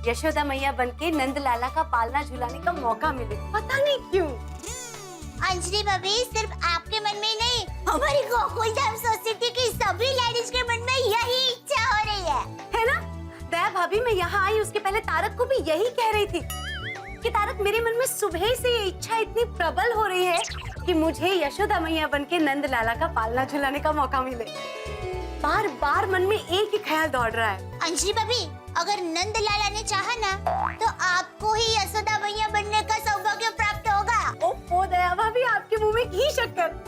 यशोदा मैया बनके नंद लाला का पालना झुलाने का मौका मिले। पता नहीं क्यों। अंजलि भाभी, सिर्फ आपके मन में ही नहीं, हमारी गोकुलधाम सोसाइटी की सभी लेडीज के मन में यही इच्छा हो रही है ना? दया भाभी, मैं यहाँ आई उसके पहले तारक को भी यही कह रही थी कि तारक, मेरे मन में सुबह से ये इच्छा इतनी प्रबल हो रही है कि मुझे यशोदा मैया बनके नंद लाला का पालना झुलाने का मौका मिले। बार बार मन में एक ही ख्याल दौड़ रहा है। अंजलि भाभी, अगर नंद लाला ने चाहा ना तो आपको ही यशोदा मैया बनने का सौभाग्य प्राप्त होगा। ओह दया भाभी, आपके मुंह में घी शक्कर।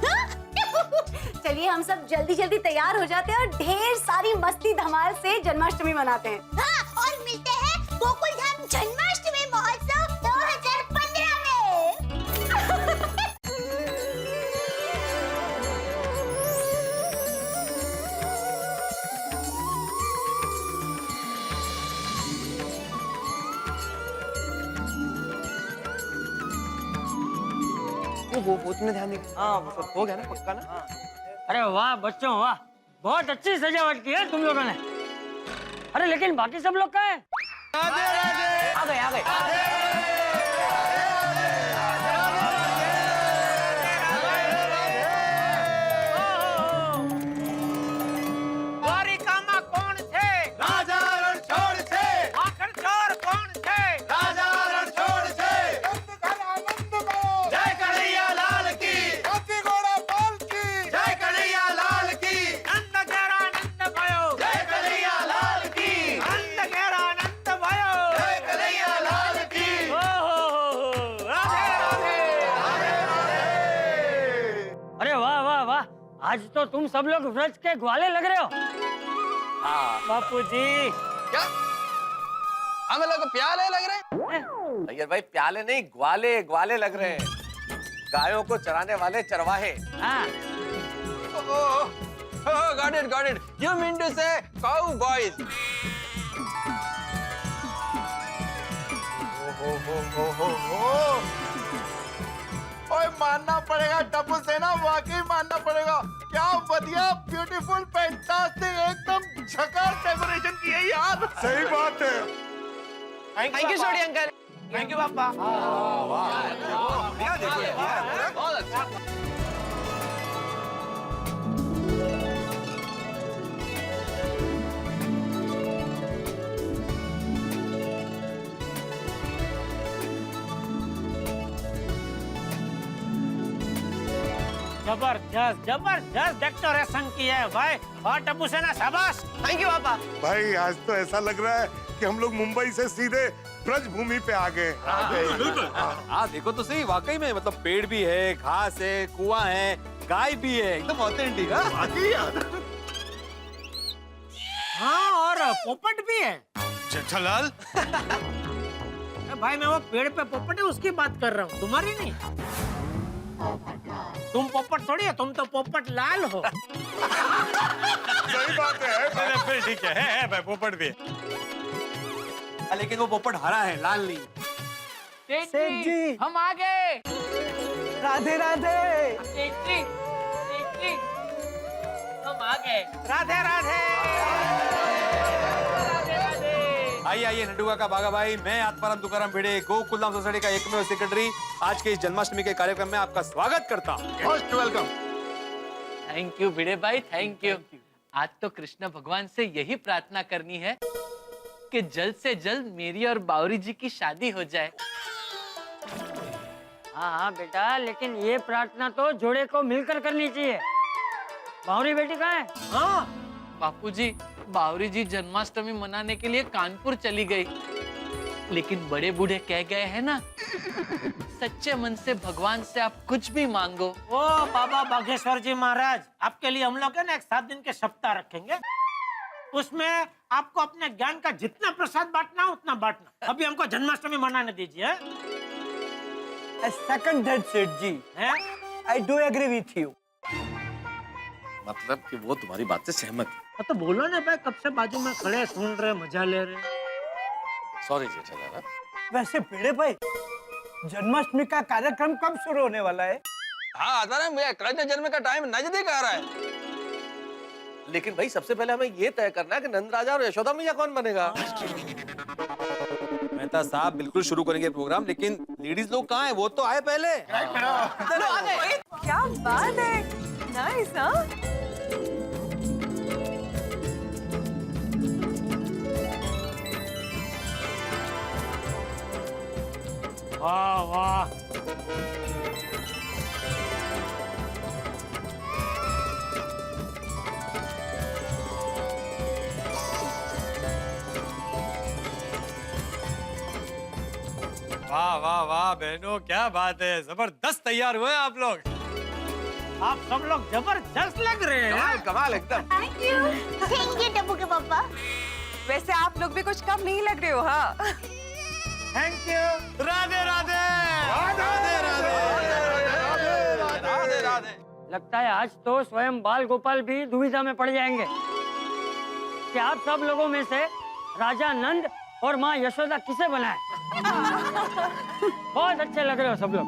चलिए हम सब जल्दी जल्दी तैयार हो जाते हैं और ढेर सारी मस्ती धमाल से जन्माष्टमी मनाते हैं। हाँ, और मिलते हैं गोकुलधाम जन्माष्टमी महोत्सव 2015 में। वो तुमने ध्यान दिया? हाँ, वो हो गया ना, पक्का ना? अरे वाह बच्चों वाह, बहुत अच्छी सजावट की है तुम लोगों ने। अरे लेकिन बाकी सब लोग कहाँ हैं? आ गए। द्वारिकामा कौन थे? राजा रणछोड़ थे, आखिर चोर कौन थे? राजा रणछोड़ थे। जय कन्हैया लाल की, जय कन्हैया लाल की, नंद घेरा नंद भयो, जय कन्हैया लाल की, नंद घेरा नंद भयो। जय कन्हैया लाल की। राधे राधे। अरे वाह वाह वाह, आज तो तुम सब लोग व्रज के ग्वाले लग रहे हो। बापू जी क्या हम लोग प्याले लग रहे हैं? अय्यर भाई प्याले नहीं, ग्वाले लग रहे हैं। गायों को चराने वाले चरवाहे। हाँ Got it. You mean to say cowboys? ओए मानना पड़ेगा टप्पू सेना, वाकई मानना पड़ेगा। क्या बढ़िया, ब्यूटीफुल, फैंटास्टिक, एकदम झकास डेकोरेशन की है यार। सही बात है। थैंक यू छोड़ी अंकल। थैंक यू पापा। बहुत अच्छा। जबरदस्त डेकोरेशन की है भाई, और टप्पू सेना शाबाश। थैंक यू पापा। भाई आज तो ऐसा लग रहा है कि हम लोग मुंबई से सीधे ब्रज भूमि पे आ गए। हाँ देखो तो सही, वाकई में मतलब पेड़ भी है, घास है, कुआं है, गाय भी है, एकदम ऑथेंटिक। हाँ और पोपट भी है। जेठालाल, भाई मैं वो पेड़ पे पोपट है उसकी बात कर रहा हूँ, तुम्हारी नहीं। तुम पोपट थोड़ी है, तुम तो पोपट लाल हो। सही बात है। फिर ठीक है भाई, पोपट भी है। लेकिन वो पोपट हरा है, लाल नहीं। सेठ जी हम आ गए। राधे राधे। सेठ जी हम आ गए। राधे राधे। आइए नड्डू का बागा भाई, मैं आत्माराम तुकाराम भिड़े, गोकुलधाम सोसाइटी का एकमेव सेक्रेटरी, आज के इस जन्माष्टमी के कार्यक्रम में आपका स्वागत करता हूँ। Most welcome. थैंक यू भिड़े भाई, थैंक यू। आज तो कृष्ण भगवान से यही प्रार्थना करनी है कि जल्द से जल्द मेरी और बावरी जी की शादी हो जाए। हाँ बेटा, लेकिन ये प्रार्थना तो जोड़े को मिलकर करनी चाहिए। बावरी बेटी कहाँ है? हाँ बापूजी, बावरी जी जन्माष्टमी मनाने के लिए कानपुर चली गई, लेकिन बड़े बूढ़े कह गए हैं ना, सच्चे मन से भगवान से आप कुछ भी मांगो। ओ बाबा बागेश्वर जी महाराज, आपके लिए हम लोग है ना एक 7 दिन के सप्ताह रखेंगे। उसमें आपको अपने ज्ञान का जितना प्रसाद बांटना हो उतना बांटना। अभी हमको जन्माष्टमी मनाने दीजिए। Second that Seth ji, I do agree with you. मतलब कि वो तुम्हारी बात से सहमत है। तो बोलो ना भाई, कब से बाजू में खड़े सुन रहे, मजा ले रहे। सॉरी जेठालाल। वैसे भिड़े भाई, जन्माष्टमी का कार्यक्रम कब शुरू होने वाला है? हाँ आत्माराम भैया, कृष्ण जन्म का टाइम नजदीक आ रहा है। लेकिन भाई सबसे पहले हमें ये तय करना है कि नंद राजा और यशोदा मैया कौन बनेगा। मेहता साहब बिल्कुल शुरू करेंगे प्रोग्राम, लेकिन लेडीज लोग कहाँ हैं? वो तो आए पहले। क्या बात है, नाइस। हाँ वाह वाह। वाह वाह वाह बहनों, क्या बात है, जबरदस्त तैयार हुए आप लोग। आप सब लोग जबरदस्त लग रहे हैं। कमाल कमाल एकदम। थैंक यू टप्पू के पापा। वैसे आप लोग भी कुछ कम नहीं लग रहे हो। हाँ, थैंक यू। राधे राधे राधे राधे राधे। लगता है आज तो स्वयं बाल गोपाल भी दुविधा में पड़ जाएंगे कि आप सब लोगों में से राजा नंद और माँ यशोदा किसे बनाए। बहुत अच्छे लग रहे हो सब लोग।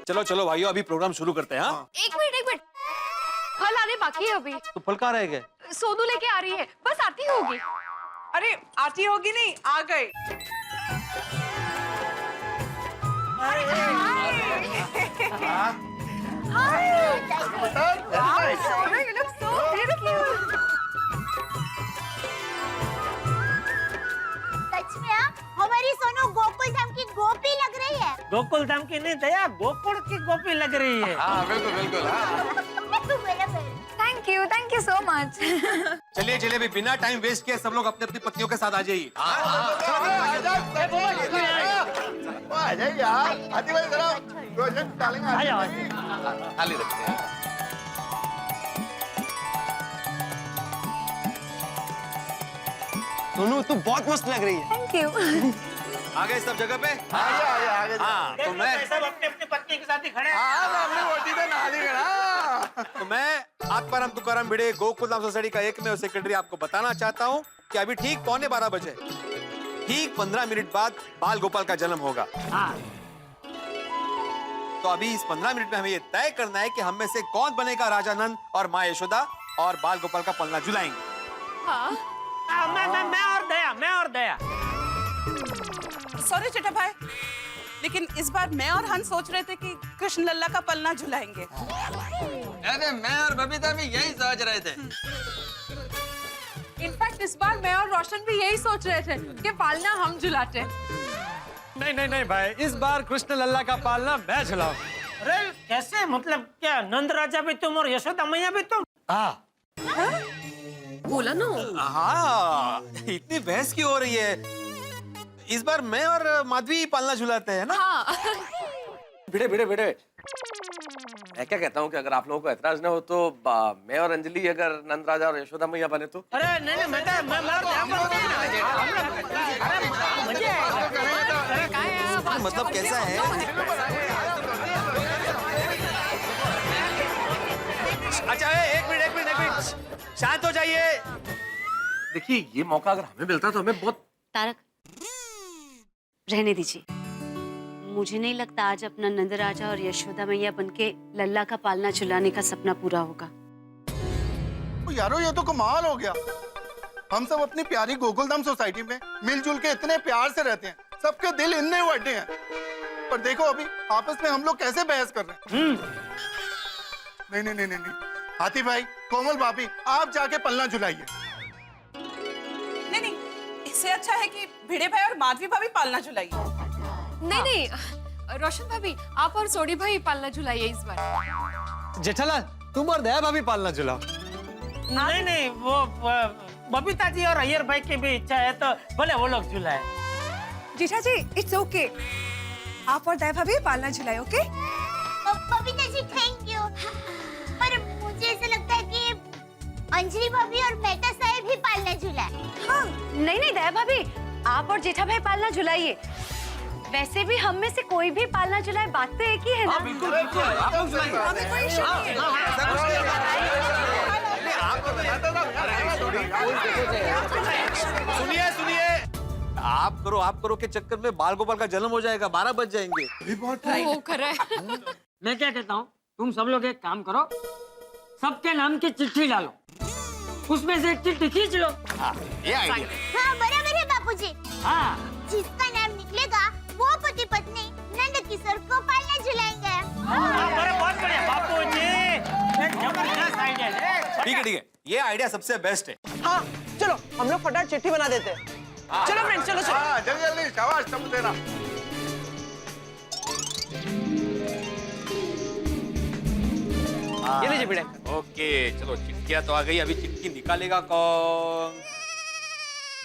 चलो चलो भाइयों, अभी प्रोग्राम शुरू करते हैं। हाँ? एक मिनट, फल आने बाकी है अभी। तो फल कहाँ रह गए? सोनू लेके आ रही है, बस आती होगी। अरे आती होगी नहीं, आ गए। सच में हमारी सोनू गोकुल धाम की गोपी लग रही है। गोकुल धाम की नहीं दया, गोकुल की गोपी लग रही है। हाँ बिल्कुल बिल्कुल। Thank you so much. चलिए चलिए, अभी बिना टाइम वेस्ट किए सब लोग अपनी अपनी पत्नियों के साथ आ जाइए। आ जाइए यार, आती भाई जरा प्रोजेक्ट डालेंगे। खाली रखते हैं। सोनू तू बहुत मस्त लग रही है। Thank you. आ गए सब जगह पे? आगे हाँ तो मैं सब अपनी अपनी पत्नी के साथ ही खड़े हैं। तो मैं आत्माराम तुकाराम भिड़े गोकुल धाम सोसाइटी का एकमेव सेक्रेटरी आपको बताना चाहता हूँ कि अभी ठीक 12:15 बजे, ठीक 15 मिनट बाद बाल गोपाल का जन्म होगा। तो अभी इस 15 मिनट में हमें ये तय करना है कि हम में से कौन बनेगा राजा नंद और माँ यशोदा और बाल गोपाल का पलना झुलाएंगे। हाँ, मैं और दया। सॉरी चिट्टा भाई, लेकिन इस बार मैं और हंस सोच रहे थे कि कृष्ण लल्ला का पलना झुलाएंगे। अरे मैं और बबीता भी यही सोच रहे थे। इनफैक्ट इस बार मैं और रोशन भी यही सोच रहे थे कि पालना हम झुलाते। नहीं नहीं नहीं भाई, इस बार कृष्ण लल्ला का पालना मैं झुलाऊं। अरे कैसे, मतलब क्या नंद राजा भी तुम और यशोदा मैया भी तुम? हाँ बोला ना। हाँ, इतनी बहस क्यों हो रही है? इस बार मैं और माधवी पालना झुलाते हैं ना? हाँ। भिड़े भिड़े भिड़े, मैं क्या कहता हूँ कि अगर आप लोगों को ऐतराज ना हो तो मैं और अंजलि अगर नंद राजा और यशोदा मैया बने तो? अरे नहीं मैं मतलब कैसा है? अच्छा एक मिनट, शांत हो जाइए। देखिए ये मौका अगर हमें मिलता तो हमें बहुत। तारक, रहने दीजिए। मुझे नहीं लगता आज अपना नंद राजा और यशोदा मैया बनके लल्ला का पालना झुलाने का सपना पूरा होगा। यारो ये तो कमाल हो गया। हम सब अपनी प्यारी गोकुलधाम सोसाइटी में मिलजुल के इतने प्यार से रहते हैं, सबके दिल इतने बड़े हैं, पर देखो अभी आपस में हम लोग कैसे बहस कर रहे हैं। नहीं नहीं नहीं नहीं, हाथी भाई, कोमल भाभी, आप जाके पलना झुलाइए। नहीं, इससे अच्छा है कि भिड़े भाई और माधवी भाभी पालना झुलाइए। नहीं, रोशन भाभी, आप और सोडी भाई पालना झुलाइए इस बार। जेठालाल, तुम और दया भाभी पालना झुलाओ। नहीं, वो बबीता जी और अय्यर भाई की भी इच्छा है तो बोले वो लोग झुलाए। जीठा जी, इट्स ओके। आप और दया भाभी पालना झुलाए, okay? Babita ji thank you, पर मुझे ऐसा लगता है कि अंजलि भाभी और मेहता साहब भी पालना झुलाए। हाँ, नहीं दया भाभी, आप और जेठा भाई पालना झुलाइए। वैसे भी हम में से कोई भी पालना झुलाए, बात तो एक ही है ना। बिल्कुल बिल्कुल, आप लोग झुलाइए। हमें कोई इशू नहीं है। सुनिए, आप करो के चक्कर में बाल गोपाल का जन्म हो जाएगा, 12 बज जाएंगे। वो कर रहा है। मैं क्या कहता हूँ, तुम सब लोग एक काम करो, सबके नाम की चिट्ठी डालो, उसमें से एक चिट्ठी खींच लो। ये आइडिया। हाँ बराबर है बापूजी। हाँ, जिसका नाम निकलेगा वो पति पत्नी नंद किशोर को पालना झुलाएंगे। बहुत बढ़िया बापूजी, जबरदस्त आइडिया है। ठीक है, ये आइडिया सबसे बेस्ट है। हाँ, चलो हम लोग फटाफट चिट्ठी बना देते हैं। चलो फ्रेंड्स, चलो। जल्दी जल्दी, शाबाश, सब देना। ये लीजिए भिड़े। ओके, चलो चिट्ठियां तो आ गई, अभी चिट्ठी निकालेगा कौन?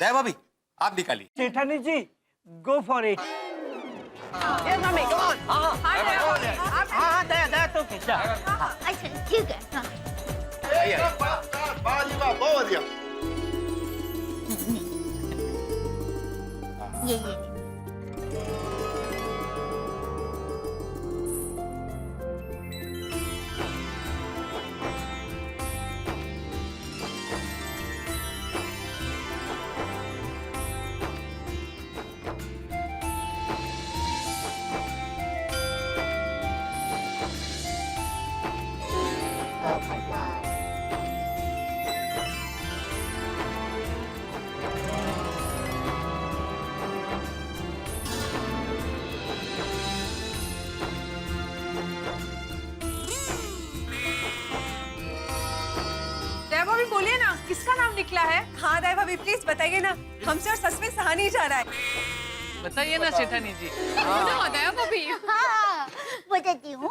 दया भाभी, आप निकालिए। जेठानी जी, go for it. Yes, mummy, come on. हाँ, दया तो खींचा. अच्छा ठीक है हाँ। बहुत बढ़िया ये दया भाभी बोलिए ना, किसका नाम निकला है? हाँ दया भाभी प्लीज बताइए ना, हमसे और सच में सहानी जा रहा है। बताइए ना सेठानी जी। दया भाभी हाँ बताती हूँ।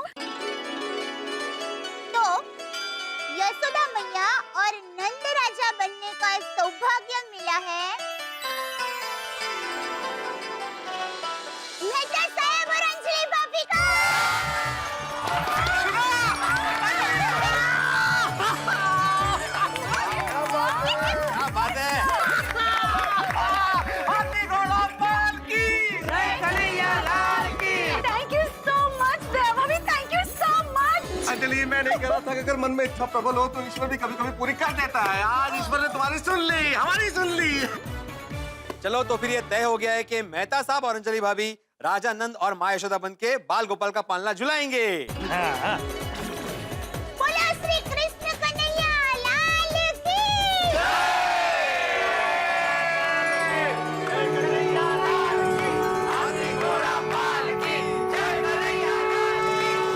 तो यशोदा मैया और नंद राजा बनने का सौभाग्य मिला है मेहता साहब और अंजलि भाभी को। क्या बात है? थैंक यू सो मच दया भाभी, thank you so much. Anjali, मैं नहीं कह रहा था कि अगर मन में इच्छा प्रबल हो तो ईश्वर भी कभी कभी पूरी कर देता है। आज ईश्वर ने तुम्हारी सुन ली, हमारी सुन ली। चलो तो फिर ये तय हो गया है कि मेहता साहब और अंजलि भाभी राजा नंद और माँ यशोदा बन के बाल गोपाल का पालना झुलाएंगे। बोलो श्री कृष्ण कन्हैया लाल की।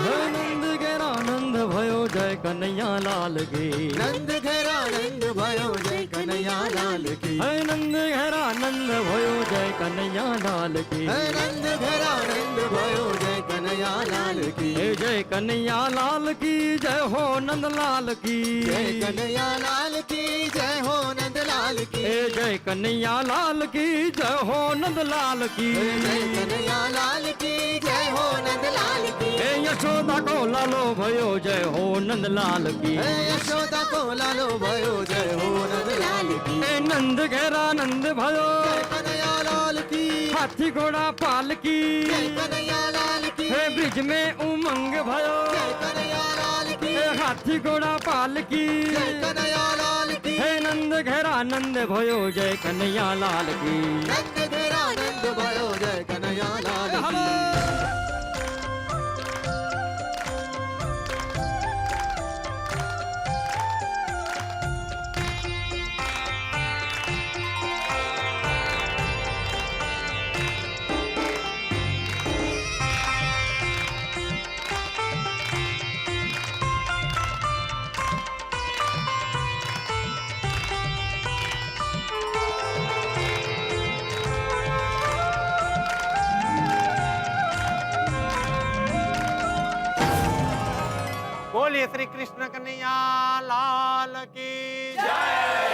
नंद घेरा नंद भयो जय कन्हैया लाल की। नंद घेरा नंद भयो जय कन्हैया लाल की। नंद घेरा नंद भयो जय कन्हैया लाल की। नंद घेरा नंद भयो जय कन्हैया लाल की। जय कन्हैया लाल की जय हो नंद लाल की। जय कन्हैया लाल की जय हो नंद लाल की। जय कन्हैया लाल की जय हो नंद लाल की। जय कन्हैया लाल की जय हो नंद लाल की। यशोदा को लालो भयो जय हो नंद लाल की। यशोदा को लालो भयो जय हो नंद लाल की। नंद घेरा नंद भयो जय कन्हैया लाल की। हाथी घोड़ा पाल की जय कन्हैया लाल की। ब्रिज में उमंग भयो जय कन्हैया लाल की। हाथी घोड़ा पाल की जय कन्हैया लाल की। नंद घेरा नंद भयो जय कन्हैया लाल की। नंद घेरा नंद भयो जय कन्हैया लाल की। बोलिए श्री कृष्ण कन्हैया लाल की जय।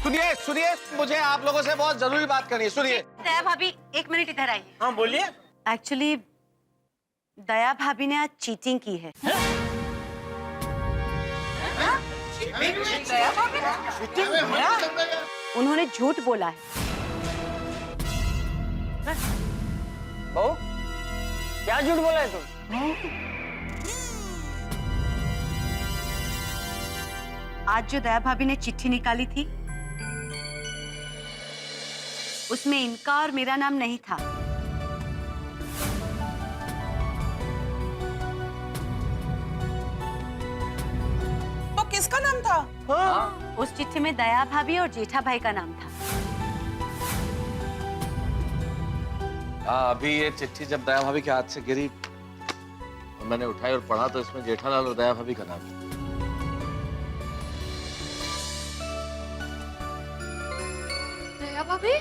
सुनिए सुनिए, मुझे आप लोगों से बहुत जरूरी बात करनी है, सुनिए। दया भाभी 1 मिनट इधर आइए। हाँ बोलिए। एक्चुअली दया भाभी ने आज चीटिंग की है। उन्होंने झूठ बोला है। बहू क्या झूठ बोला है तुम? आज जो दया भाभी ने चिट्ठी निकाली थी उसमें इनका और मेरा नाम नहीं था। तो किसका नाम था? उस चिट्ठी में दया भाभी और जेठा भाई का नाम था। अभी ये चिट्ठी जब दया भाभी के हाथ से गिरी तो मैंने उठाई और पढ़ा तो इसमें जेठालाल और दया भाभी का नाम है। दया भाभी,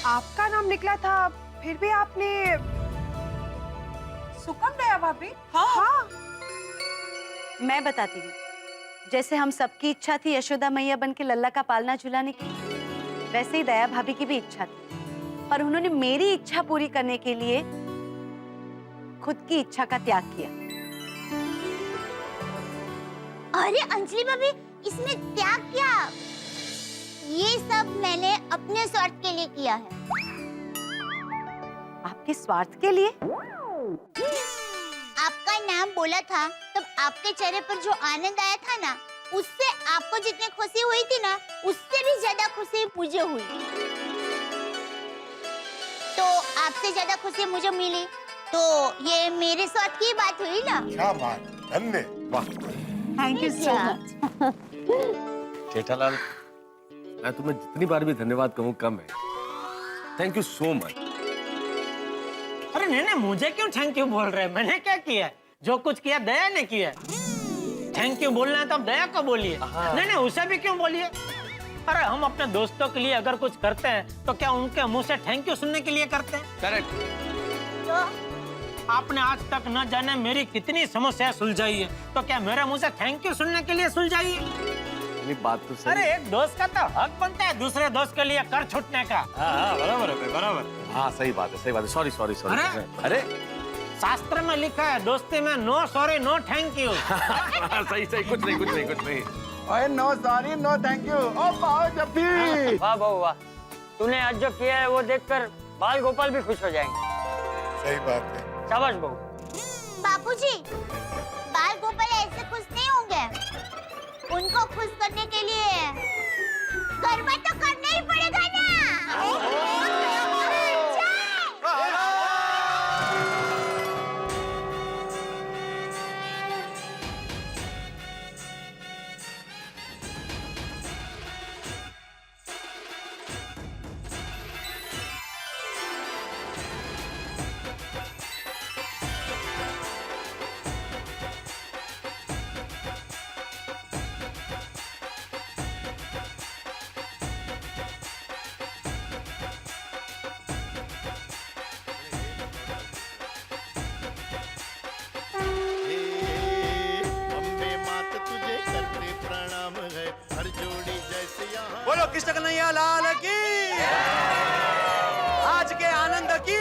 आपका नाम निकला था, फिर भी आपने सुकम दया भाभी? हाँ। मैं बताती हूँ। जैसे हम सबकी इच्छा थी यशोदा मैया बन के लल्ला का पालना झुलाने की, वैसे ही दया भाभी की भी इच्छा थी, पर उन्होंने मेरी इच्छा पूरी करने के लिए खुद की इच्छा का त्याग किया। अरे अंजलि भाभी, इसमें त्याग क्या? ये सब मैंने अपने स्वार्थ के लिए किया है। आपके स्वार्थ के लिए? आपका नाम बोला था तब आपके चेहरे पर जो आनंद आया था ना, उससे आपको जितनी खुशी हुई थी ना, उससे भी ज्यादा खुशी मुझे हुई। तो आपसे ज्यादा खुशी मुझे मिली, तो ये मेरे स्वार्थ की बात हुई ना। क्या बात, धन्यवाद। Thank you so much. Jethalal, मैं तुम्हें जितनी बार भी धन्यवाद कहूँ कम है। Thank you so much. अरे नहीं, मुझे क्यों थैंक यू बोल रहे हैं? मैंने क्या किया है? जो कुछ किया दया ने किया। थैंक यू बोलना है तो अब दया को बोलिए। नहीं, उसे भी क्यों बोलिए? अरे हम अपने दोस्तों के लिए अगर कुछ करते हैं तो क्या उनके मुंह से थैंक यू सुनने के लिए करते हैं? करेक्ट। तो आपने आज तक न जाने मेरी कितनी समस्या सुलझाई है, तो क्या मेरे मुंह से थैंक यू सुनने के लिए सुलझाई है? बात तो सही। अरे एक दोस्त का तो हक बनता है दूसरे दोस्त के लिए कर छूटने का। हाँ, बराबर है, बराबर। हाँ सही बात है, सही बात है। Sorry sorry sorry. अरे? अरे शास्त्र में लिखा है दोस्ती में no sorry no thank you. सही सही, कुछ नहीं कुछ नहीं कुछ नहीं। ओए no sorry no thank you. ओ पाओ जब्बी। वाह बहू वाह, तूने आज जो किया है वो देखकर बाल गोपाल भी खुश हो जाएंगे। सही बात है। शाबाश बहू। बाबूजी, बाल गोपाल ऐसे खुश नहीं होंगे। उनको खुश करने के लिए गरबा तो करना ही पड़ेगा ना। बोलो कृष्ण कन्हैया लाल की, आज के आनंद की।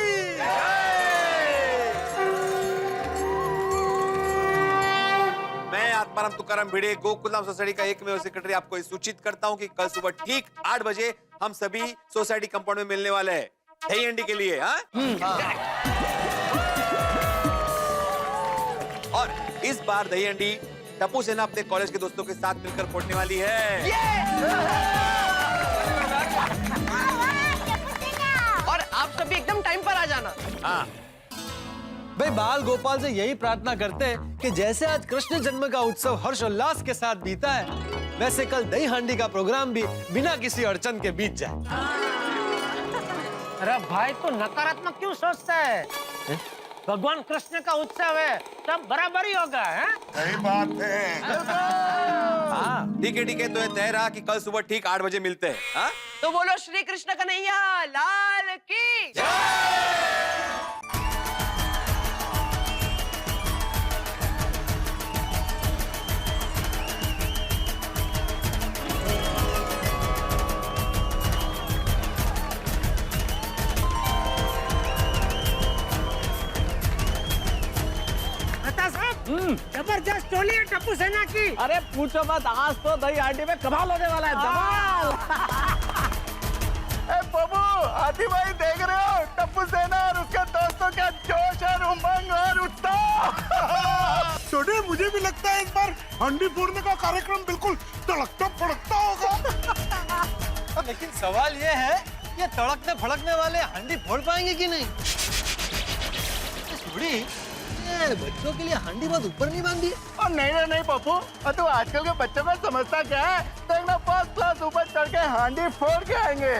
मैं आत्माराम तुकाराम भिड़े गोकुलधाम सोसाइटी का एकमेव सेक्रेटरी आपको ये सूचित करता हूँ कि कल सुबह ठीक 8 बजे हम सभी सोसाइटी कंपाउंड में मिलने वाले हैं दही हंडी के लिए। हाँ? और इस बार दही हंडी टप्पू सेना अपने कॉलेज के दोस्तों के साथ मिलकर फोड़ने वाली है। और आप सभी एकदम टाइम पर आ जाना। हाँ। भाई बाल गोपाल से यही प्रार्थना करते हैं कि जैसे आज कृष्ण जन्म का उत्सव हर्षोल्लास के साथ बीता है, वैसे कल दही हांडी का प्रोग्राम भी बिना किसी अड़चन के बीत जाए। अरे भाई तो नकारात्मक क्यों सोचता है? भगवान कृष्ण का उत्सव है, तब बराबर ही होगा। सही बात है। ठीक है, तो ये तय रहा कि कल सुबह ठीक 8 बजे मिलते हैं। हाँ? तो बोलो श्री कृष्ण कन्हैया लाल की जय। जबरदस्त टोली है टप्पू सेना की। अरे पूछो मत, आज तो दही हांडी में कमाल होने वाला है, धमाल। बाबू हाथी भाई देख रहे हो टप्पू सेना और उसके दोस्तों का जोश और उमंग और उत्साह। छोटे मुझे भी लगता है इस बार हांडी फोड़ने का कार्यक्रम बिल्कुल तड़कता फड़कता होगा। लेकिन सवाल ये है, ये तड़कने फड़कने वाले हांडी फोड़ पाएंगे कि नहीं? छोड़ी, ये बच्चों के लिए हांडी बहुत ऊपर नहीं बांधी? और नहीं पप्पू, और तू आजकल के बच्चों को समझता क्या है? देखना फर्स्ट क्लास ऊपर चढ़ के हांडी फोड़ के आएंगे।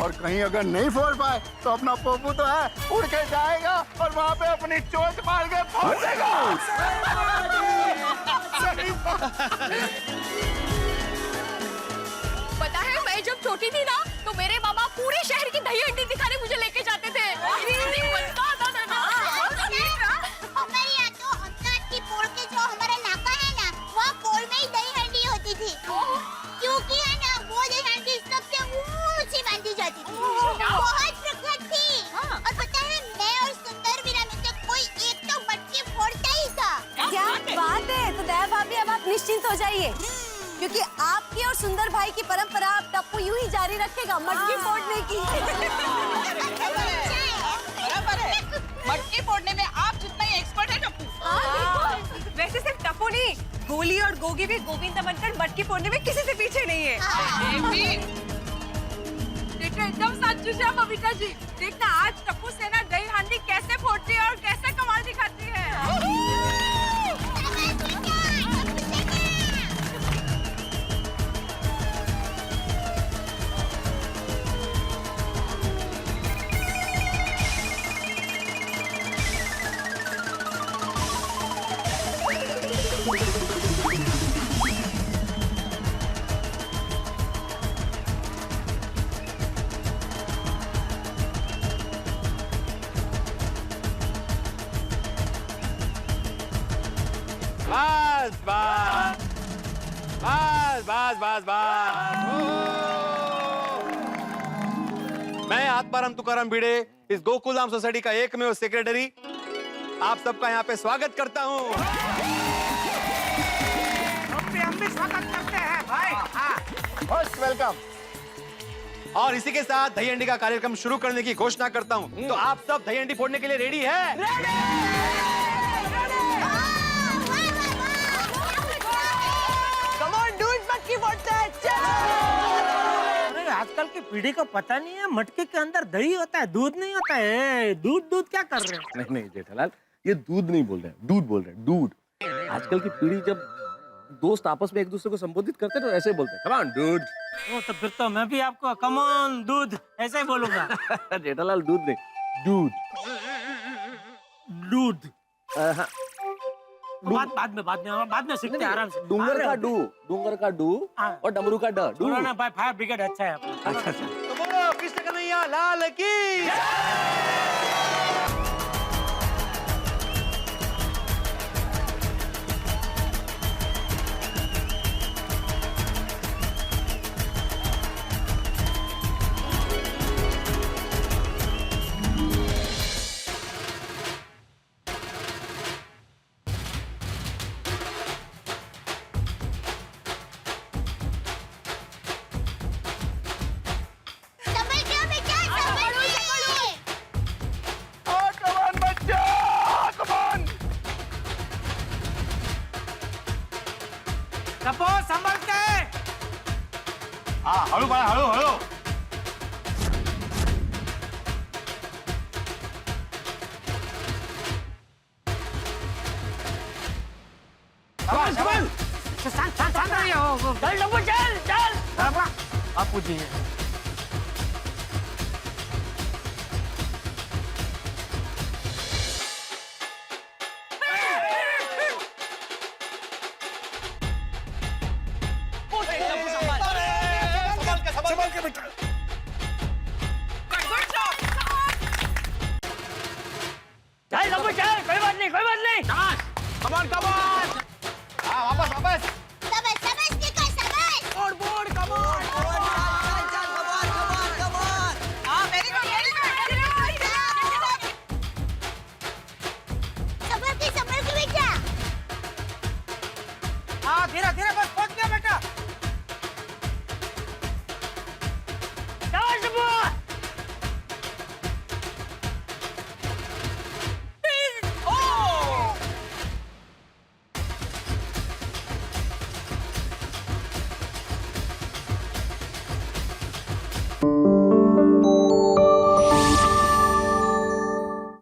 और कहीं अगर नहीं फोड़ पाए तो अपना पप्पू तो है उड़ के जाएगा और वहाँ पे अपनी चोंच मार के फोड़ेगा। पता है मैं जब छोटी थी ना तो मेरे मामा पूरे शहर की दही हंडी दिखाने मुझे लेके जाते थे। इतनी मजा आता था ना। हमारे यहाँ तो अमदाद की पोल के जो हमारा नाका है ना, वहाँ पोल में ही दही हांडी होती थी। क्योंकि है ना वो दही हांडी सबसे ऊंची बांधी जाती थी, बहुत प्रखर थी। और पता है मैं और सुंदर वीरा में से कोई एक तो मटकी फोड़ता ही था। क्या बात है। तो दया भाभी अब आप निश्चिंत हो जाइए, क्योंकि आपकी और सुंदर भाई की परंपरा अब टप्पू यूं ही जारी रखेगा मटकी फोड़ने की। बराबर है, मटकी फोड़ने में आप जितना ही एक्सपर्ट है टप्पू। वैसे सिर्फ टप्पू नहीं, गोली और गोगी भी गोविंदा बनकर मटकी फोड़ने में किसी से पीछे नहीं है। देखो एकदम सच्चू है बबीता जी। देखना आज टप्पू सेना दही हांडी कैसे फोड़ती है और कैसे कमाल दिखाती है। बस बस बस बस बस बस। मैं आत्माराम तुकाराम भिड़े, इस गोकुलधाम सोसाइटी का एकमेव सेक्रेटरी आप सबका यहाँ पे स्वागत करता हूँ। हम भी स्वागत करते हैं भाई। Most welcome. और इसी के साथ दही हंडी का कार्यक्रम शुरू करने की घोषणा करता हूँ। तो आप सब दही हंडी फोड़ने के लिए रेडी है? अरे आजकल की पीढ़ी को पता नहीं है मटके के अंदर दही होता है, दूध नहीं होता है। दूध क्या कर रहे हैं? नहीं जेठालाल, ये दूध नहीं बोल रहे हैं, दूध बोल रहे हैं, दूध। आजकल की पीढ़ी जब दोस्त आपस में एक दूसरे को संबोधित करते हैं तो ऐसे बोलते हैं, कम ऑन डूड। तो फिर तो मैं भी आपको कम ऑन दूध ऐसे ही बोलूंगा। जेठालाल दूध नहीं, दूध। दूध हाँ। बाद में सीखते हैं आराम से। डूंगर का डू और डमरू का ड। ना भाई फायर ब्रिगेड अच्छा है अपना। अच्छा। तो बोलो कृष्ण कन्हैया लाल की। संभल के। हाँ हळू बाळा हळू। शांत रहिए। चल बापू जी। संभल के बेटा। चल कोई बात नहीं। कमान हाँ वापस। है।